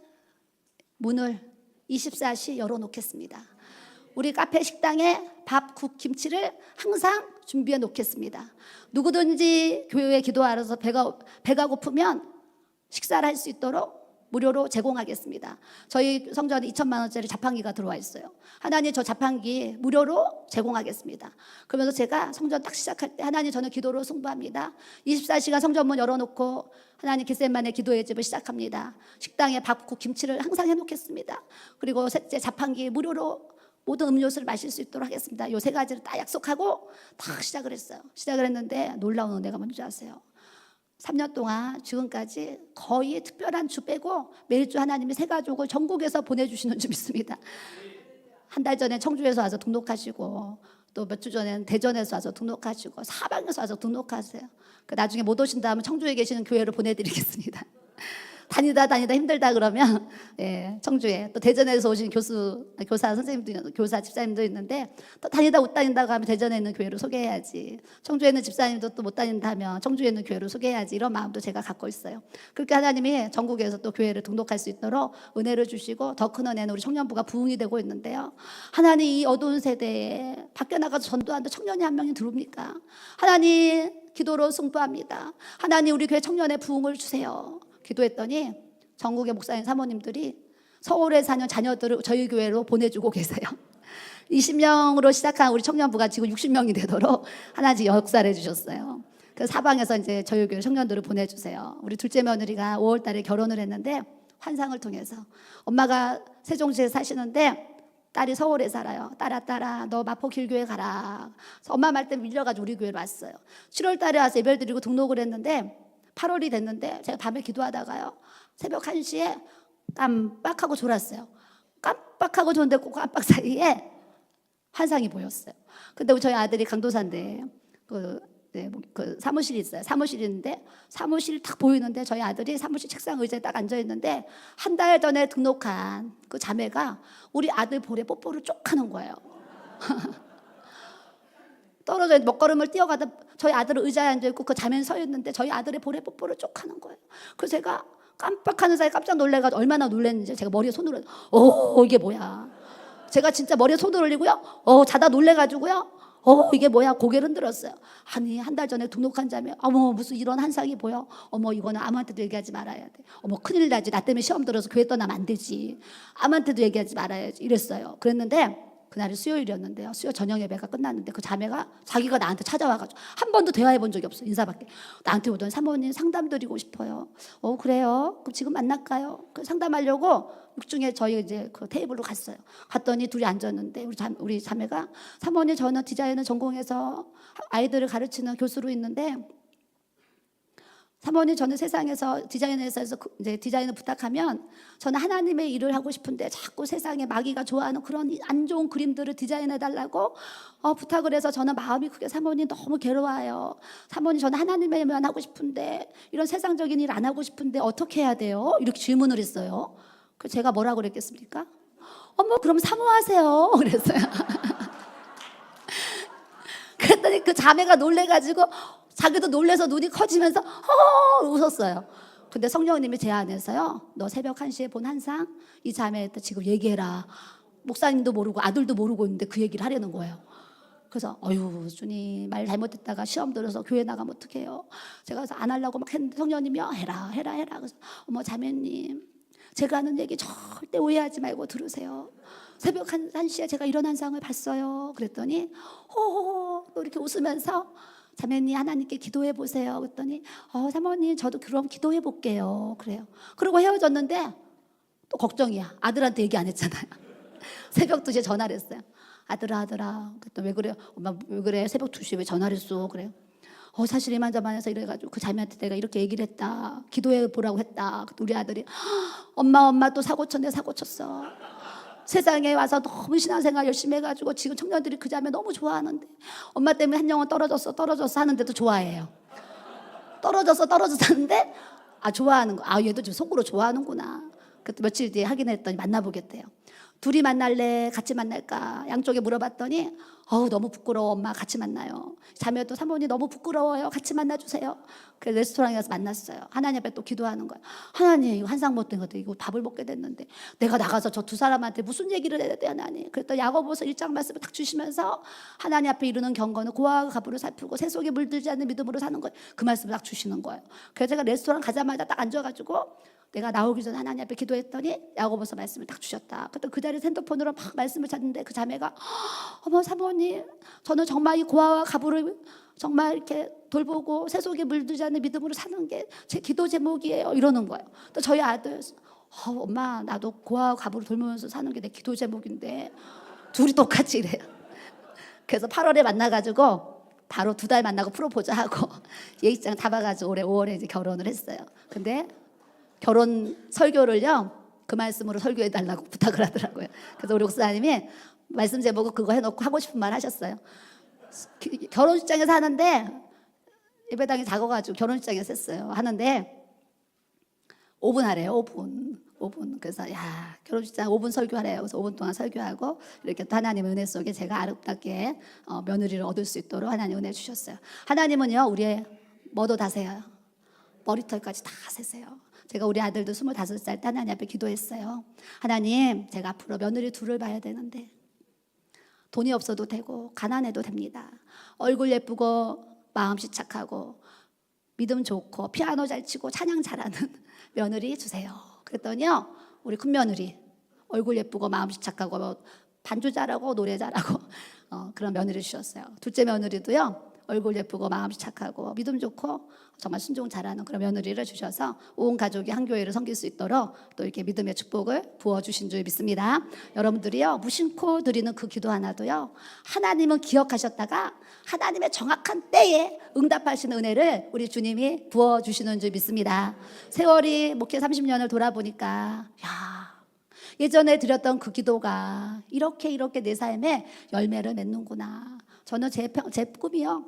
문을 24시 열어놓겠습니다. 우리 카페 식당에 밥, 국, 김치를 항상 준비해 놓겠습니다. 누구든지 교회에 기도하러서 배가 고프면 식사를 할 수 있도록 무료로 제공하겠습니다. 저희 성전에 2천만 원짜리 자판기가 들어와 있어요. 하나님 저 자판기 무료로 제공하겠습니다. 그러면서 제가 성전 딱 시작할 때 하나님 저는 기도로 승부합니다. 24시간 성전문 열어놓고 하나님 겟세마네 기도의 집을 시작합니다. 식당에 밥, 국, 김치를 항상 해놓겠습니다. 그리고 셋째 자판기 무료로 모든 음료수를 마실 수 있도록 하겠습니다. 요 세 가지를 딱 약속하고 딱 시작을 했어요. 시작을 했는데 놀라운 은혜가 뭔지 아세요? 3년 동안 지금까지 거의 특별한 주 빼고 매주 하나님이 새 가족을 전국에서 보내주시는 줄 믿습니다. 한 달 전에 청주에서 와서 등록하시고 또 몇 주 전에는 대전에서 와서 등록하시고 사방에서 와서 등록하세요. 나중에 못 오신다 하면 청주에 계시는 교회로 보내드리겠습니다. 다니다 힘들다 그러면 청주에 또 대전에서 오신 교사 선생님도 교사 집사님도 있는데 또 다니다 못 다닌다고 하면 대전에 있는 교회로 소개해야지. 청주에 있는 집사님도 또 못 다닌다면 청주에 있는 교회로 소개해야지. 이런 마음도 제가 갖고 있어요. 그렇게 하나님이 전국에서 또 교회를 등록할 수 있도록 은혜를 주시고 더 큰 은혜는 우리 청년부가 부흥이 되고 있는데요. 하나님 이 어두운 세대에 밖에 나가서 전도하는데 청년이 한 명이 들어옵니까? 하나님 기도로 승부합니다. 하나님 우리 교회 청년의 부흥을 주세요. 기도했더니 전국의 목사님 사모님들이 서울에 사는 자녀들을 저희 교회로 보내주고 계세요. 20명으로 시작한 우리 청년부가 지금 60명이 되도록 하나님 역사를 해주셨어요. 그 사방에서 이제 저희 교회 청년들을 보내주세요. 우리 둘째 며느리가 5월 달에 결혼을 했는데 환상을 통해서 엄마가 세종시에 사시는데 딸이 서울에 살아요. 딸아 너 마포 길교회 가라. 엄마 말 때 밀려가지고 우리 교회로 왔어요. 7월 달에 와서 예배를 드리고 등록을 했는데 8월이 됐는데 제가 밤에 기도하다가요. 새벽 1시에 깜빡하고 졸았어요. 깜빡하고 졸는데 그 깜빡 사이에 환상이 보였어요. 근데 저희 아들이 강도사인데 그 사무실이 있어요. 사무실인데 사무실 딱 보이는데 저희 아들이 사무실 책상 의자에 딱 앉아 있는데 한 달 전에 등록한 그 자매가 우리 아들 볼에 뽀뽀를 쪽 하는 거예요. 떨어져 먹걸음을 뛰어가다 저희 아들은 의자에 앉아있고 그 자매는 서 있는데 저희 아들의 볼에 뽀뽀를 쪽 하는 거예요. 그래서 제가 깜빡하는 사이에 깜짝 놀래가지고 얼마나 놀랐는지 제가 머리에 손을 이게 뭐야. 제가 진짜 머리에 손을 올리고요. 자다 놀래가지고요. 이게 뭐야. 고개를 흔들었어요. 아니 한 달 전에 등록한 자매 어머 무슨 이런 한상이 보여. 어머 이거는 아무한테도 얘기하지 말아야 돼. 어머 큰일 나지. 나 때문에 시험 들어서 교회 떠나면 안 되지. 아무한테도 얘기하지 말아야지. 이랬어요. 그랬는데 그날이 수요일이었는데요. 수요 저녁 예배가 끝났는데 그 자매가 자기가 나한테 찾아와가지고 한 번도 대화해 본 적이 없어요. 인사밖에. 나한테 오더니 사모님 상담 드리고 싶어요. 그래요? 그럼 지금 만날까요? 상담하려고 6중에 저희 이제 그 테이블로 갔어요. 갔더니 둘이 앉았는데 우리 자매가 사모님 저는 디자인을 전공해서 아이들을 가르치는 교수로 있는데 사모님 저는 세상에서 디자인회사에서 이제 디자인을 부탁하면 저는 하나님의 일을 하고 싶은데 자꾸 세상에 마귀가 좋아하는 그런 안 좋은 그림들을 디자인해 달라고 부탁을 해서 저는 마음이 크게 사모님 너무 괴로워요. 사모님 저는 하나님의 일만 하고 싶은데 이런 세상적인 일 안 하고 싶은데 어떻게 해야 돼요? 이렇게 질문을 했어요. 그래서 제가 뭐라고 그랬겠습니까? 그럼 사모하세요. 그랬어요. 그랬더니 그 자매가 놀래가지고 자기도 놀래서 눈이 커지면서 웃었어요. 근데 성령님이 제 안에서요. 너 새벽 1시에 본 한상 이 자매한테 지금 얘기해라. 목사님도 모르고 아들도 모르고 있는데 그 얘기를 하려는 거예요. 그래서 주님 말 잘못했다가 시험 들어서 교회 나가면 어떡해요. 제가 그래서 안 하려고 막 했는데 성령님이요. 해라. 그래서 자매님 제가 하는 얘기 절대 오해하지 말고 들으세요. 새벽 1시에 제가 이런 한상을 봤어요. 그랬더니 또 이렇게 웃으면서 자매님 하나님께 기도해 보세요. 그랬더니 사모님 저도 그럼 기도해 볼게요. 그래요. 그리고 헤어졌는데 또 걱정이야. 아들한테 얘기 안 했잖아요. 새벽 2시에 전화를 했어요. 아들아. 그랬더니 왜 그래요? 엄마 왜 그래? 새벽 2시에 왜 전화를 했어? 그래요. 사실 이만저만해서 이래가지고 그 자매한테 내가 이렇게 얘기를 했다. 기도해 보라고 했다. 우리 아들이 엄마 또 사고 쳤네. 사고 쳤어. 세상에 와서 너무 신앙생활 열심히 해가지고 지금 청년들이 그 자매 너무 좋아하는데 엄마 때문에 한 영혼 떨어졌어 하는데도 좋아해요. 떨어졌어 하는데 좋아하는 거. 얘도 좀 속으로 좋아하는구나. 그때 며칠 뒤에 확인했더니 만나보겠대요. 둘이 만날래? 같이 만날까? 양쪽에 물어봤더니 너무 부끄러워. 엄마 같이 만나요. 자매도 사모님 너무 부끄러워요. 같이 만나주세요. 그래서 레스토랑에 가서 만났어요. 하나님 앞에 또 기도하는 거예요. 하나님 이거 환상 못된 것도 이거 밥을 먹게 됐는데 내가 나가서 저 두 사람한테 무슨 얘기를 해야 돼 하나님. 그랬더니 야고보서 1장 말씀을 딱 주시면서 하나님 앞에 이루는 경건은 고아와 가부를 살피고 세속에 물들지 않는 믿음으로 사는 거예요. 그 말씀을 딱 주시는 거예요. 그래서 제가 레스토랑 가자마자 딱 앉아가지고 내가 나오기 전에 하나님 앞에 기도했더니 야고보서 말씀을 딱 주셨다. 그때 그 자리에 핸드폰으로 막 말씀을 찾는데 그 자매가 어머 사모님 저는 정말 이 고아와 가부를 정말 이렇게 돌보고 세속에 물들지 않는 믿음으로 사는 게 제 기도 제목이에요. 이러는 거예요. 또 저희 아들 엄마 나도 고아와 가부를 돌보면서 사는 게 내 기도 제목인데 둘이 똑같이 이래요. 그래서 8월에 만나가지고 바로 2달 만나고 프로포즈 하고 예식장 잡아가지고 올해 5월에 이제 결혼을 했어요. 근데 결혼 설교를요, 그 말씀으로 설교해 달라고 부탁을 하더라고요. 그래서 우리 목사님이 말씀 제목을 그거 해놓고 하고 싶은 말 하셨어요. 결혼식장에서 하는데 예배당이 작아가지고 결혼식장에서 했어요. 하는데 5분 하래요. 5분. 그래서 야, 결혼식장 5분 설교하래요. 그래서 5분 동안 설교하고 이렇게 또 하나님의 은혜 속에 제가 아름답게 며느리를 얻을 수 있도록 하나님 은혜 주셨어요. 하나님은요, 우리의 뭐도 다 세요. 머리털까지 다 세세요. 제가 우리 아들도 25살 때 하나님 앞에 기도했어요. 하나님, 제가 앞으로 며느리 둘을 봐야 되는데 돈이 없어도 되고 가난해도 됩니다. 얼굴 예쁘고 마음씨 착하고 믿음 좋고 피아노 잘 치고 찬양 잘하는 며느리 주세요. 그랬더니요, 우리 큰며느리 얼굴 예쁘고 마음씨 착하고 반주 잘하고 노래 잘하고 그런 며느리 주셨어요. 둘째 며느리도요, 얼굴 예쁘고 마음씨 착하고 믿음 좋고 정말 순종 잘하는 그런 며느리를 주셔서 온 가족이 한 교회를 섬길 수 있도록 또 이렇게 믿음의 축복을 부어주신 줄 믿습니다. 여러분들이요, 무심코 드리는 그 기도 하나도요, 하나님은 기억하셨다가 하나님의 정확한 때에 응답하시는 은혜를 우리 주님이 부어주시는 줄 믿습니다. 세월이 목회 30년을 돌아보니까 예전에 드렸던 그 기도가 이렇게 내 삶에 열매를 맺는구나. 저는 제 꿈이요,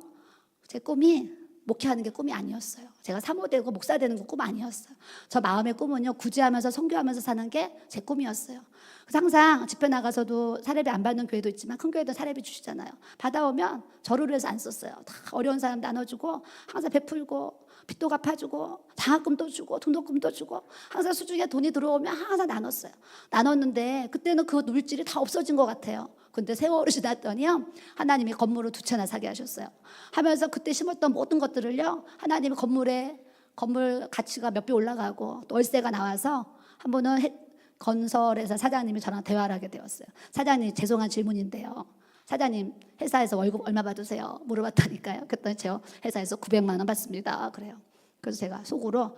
제 꿈이 목회하는 게 꿈이 아니었어요. 제가 사모되고 목사 되는 거 꿈 아니었어요. 저 마음의 꿈은요, 구제하면서 선교하면서 사는 게 제 꿈이었어요. 그래서 항상 집회 나가서도 사례비 안 받는 교회도 있지만 큰 교회도 사례비 주시잖아요. 받아오면 저를 위해서 안 썼어요. 다 어려운 사람 나눠주고 항상 베풀고 빚도 갚아주고 장학금도 주고 등록금도 주고 항상 수중에 돈이 들어오면 항상 나눴어요. 나눴는데 그때는 그 물질이 다 없어진 것 같아요. 근데 세월이 지났더니요, 하나님이 건물을 2채나 사게 하셨어요. 하면서 그때 심었던 모든 것들을요, 하나님이 건물 가치가 몇 배 올라가고 또 월세가 나와서 한 번은 건설회사 사장님이 저랑 대화를 하게 되었어요. 사장님, 죄송한 질문인데요, 사장님 회사에서 월급 얼마 받으세요? 물어봤다니까요. 그랬더니 저 회사에서 900만 원 받습니다. 그래요. 그래서 제가 속으로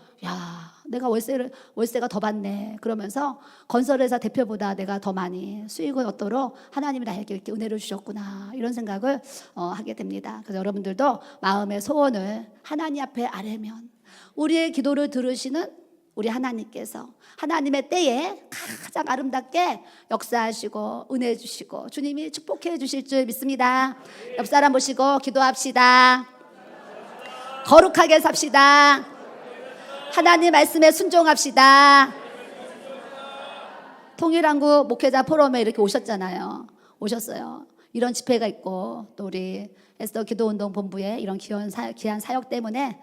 내가 월세가 더 받네. 그러면서 건설회사 대표보다 내가 더 많이 수익을 얻도록 하나님이 나에게 이렇게 은혜를 주셨구나, 이런 생각을 하게 됩니다. 그래서 여러분들도 마음의 소원을 하나님 앞에 아뢰면 우리의 기도를 들으시는 우리 하나님께서 하나님의 때에 가장 아름답게 역사하시고 은혜 주시고 주님이 축복해 주실 줄 믿습니다. 옆 사람 보시고 기도합시다. 거룩하게 삽시다. 하나님 말씀에 순종합시다. 통일한국 목회자 포럼에 이렇게 오셨잖아요. 오셨어요. 이런 집회가 있고 또 우리 에스더 기도운동 본부에 이런 귀한 사역 때문에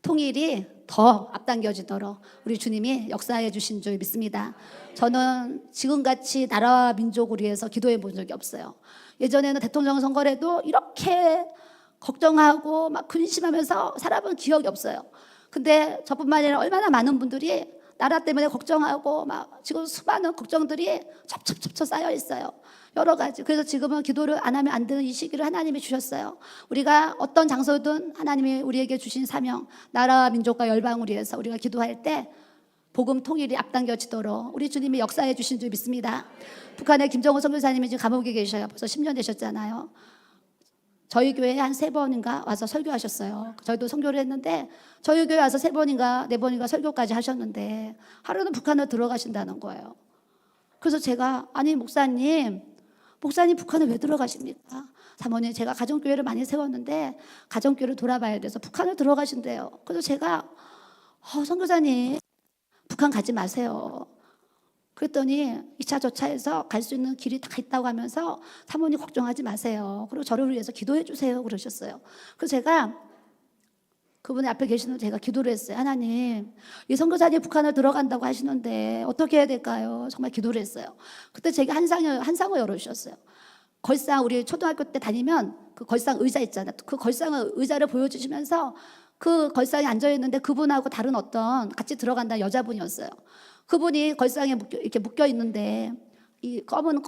통일이 더 앞당겨지도록 우리 주님이 역사해 주신 줄 믿습니다. 저는 지금같이 나라와 민족을 위해서 기도해 본 적이 없어요. 예전에는 대통령 선거를 해도 이렇게 걱정하고 막 근심하면서 살아본 기억이 없어요. 근데 저뿐만 아니라 얼마나 많은 분들이 나라 때문에 걱정하고 막 지금 수많은 걱정들이 첩첩 쌓여 있어요. 여러 가지. 그래서 지금은 기도를 안 하면 안 되는 이 시기를 하나님이 주셨어요. 우리가 어떤 장소든 하나님이 우리에게 주신 사명, 나라와 민족과 열방을 위해서 우리가 기도할 때 복음 통일이 앞당겨지도록 우리 주님이 역사해 주신 줄 믿습니다. 북한의 김정은 선교사님이 지금 감옥에 계셔요. 벌써 10년 되셨잖아요. 저희 교회에 한 3번인가 와서 설교하셨어요. 저희도 선교를 했는데 저희 교회 와서 3번인가 4번인가 설교까지 하셨는데 하루는 북한을 들어가신다는 거예요. 그래서 제가 아니 목사님 북한에 왜 들어가십니까? 사모님, 제가 가정교회를 많이 세웠는데 가정교회를 돌아봐야 돼서 북한을 들어가신대요. 그래서 제가 선교사님 북한 가지 마세요. 그랬더니 2차 저차에서 갈 수 있는 길이 다 있다고 하면서 사모님 걱정하지 마세요. 그리고 저를 위해서 기도해 주세요 그러셨어요. 그래서 제가 그분의 앞에 계시는 제가 기도를 했어요. 하나님, 이 선교사님 북한을 들어간다고 하시는데 어떻게 해야 될까요? 정말 기도를 했어요. 그때 제게 한 상을 열어주셨어요. 걸상 우리 초등학교 때 다니면 그 걸상 의자 있잖아요. 그 걸상 의자를 보여주시면서 그 걸상에 앉아있는데 그분하고 다른 어떤 같이 들어간다는 여자분이었어요. 그분이 걸상에 이렇게 묶여 있는데 이 검은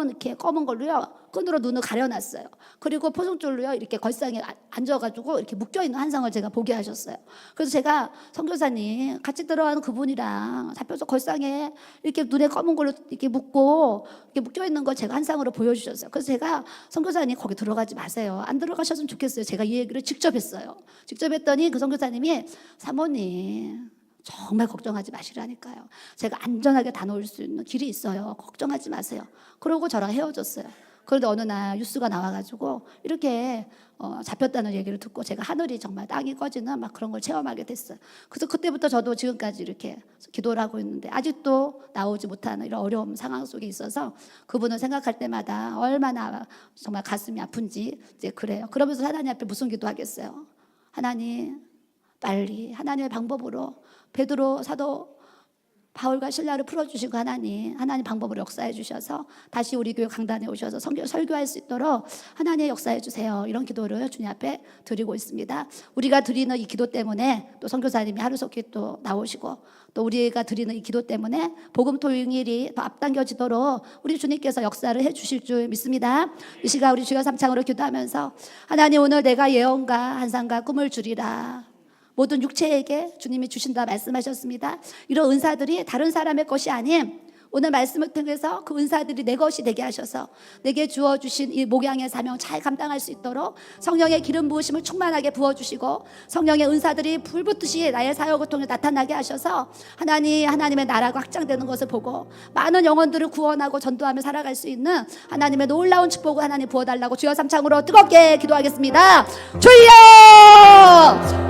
이렇게 검은 걸로요 끈으로 눈을 가려놨어요. 그리고 포송줄로요 이렇게 걸상에 앉아가지고 이렇게 묶여 있는 환상을 제가 보게 하셨어요. 그래서 제가 선교사님 같이 들어가는 그분이랑 잡혀서 걸상에 이렇게 눈에 검은 걸로 이렇게 묶고 이렇게 묶여 있는 걸 제가 환상으로 보여주셨어요. 그래서 제가 선교사님 거기 들어가지 마세요. 안 들어가셨으면 좋겠어요. 제가 이 얘기를 직접 했어요. 직접 했더니 그 선교사님이 사모님 정말 걱정하지 마시라니까요. 제가 안전하게 다녀올 수 있는 길이 있어요. 걱정하지 마세요. 그러고 저랑 헤어졌어요. 그런데 어느 날 뉴스가 나와가지고 이렇게 잡혔다는 얘기를 듣고 제가 하늘이 정말 땅이 꺼지는 막 그런 걸 체험하게 됐어요. 그래서 그때부터 저도 지금까지 이렇게 기도를 하고 있는데 아직도 나오지 못하는 이런 어려운 상황 속에 있어서 그분을 생각할 때마다 얼마나 정말 가슴이 아픈지 이제 그래요. 그러면서 하나님 앞에 무슨 기도하겠어요. 하나님 빨리 하나님의 방법으로 베드로 사도 바울과 신라를 풀어주시고 하나님 방법으로 역사해 주셔서 다시 우리 교회 강단에 오셔서 설교할 수 있도록 하나님 역사해 주세요. 이런 기도를 주님 앞에 드리고 있습니다. 우리가 드리는 이 기도 때문에 또 선교사님이 하루속히 또 나오시고 또 우리가 드리는 이 기도 때문에 복음 통일이 더 앞당겨지도록 우리 주님께서 역사를 해 주실 줄 믿습니다. 이 시간 우리 주여 삼창으로 기도하면서 하나님 오늘 내가 예언과 환상과 꿈을 주리라. 모든 육체에게 주님이 주신다 말씀하셨습니다. 이런 은사들이 다른 사람의 것이 아닌 오늘 말씀을 통해서 그 은사들이 내 것이 되게 하셔서 내게 주어주신 이 목양의 사명 잘 감당할 수 있도록 성령의 기름 부으심을 충만하게 부어주시고 성령의 은사들이 불붙듯이 나의 사역을 통해 나타나게 하셔서 하나님의 나라가 확장되는 것을 보고 많은 영혼들을 구원하고 전도하며 살아갈 수 있는 하나님의 놀라운 축복을 하나님 부어달라고 주여 삼창으로 뜨겁게 기도하겠습니다. 주여!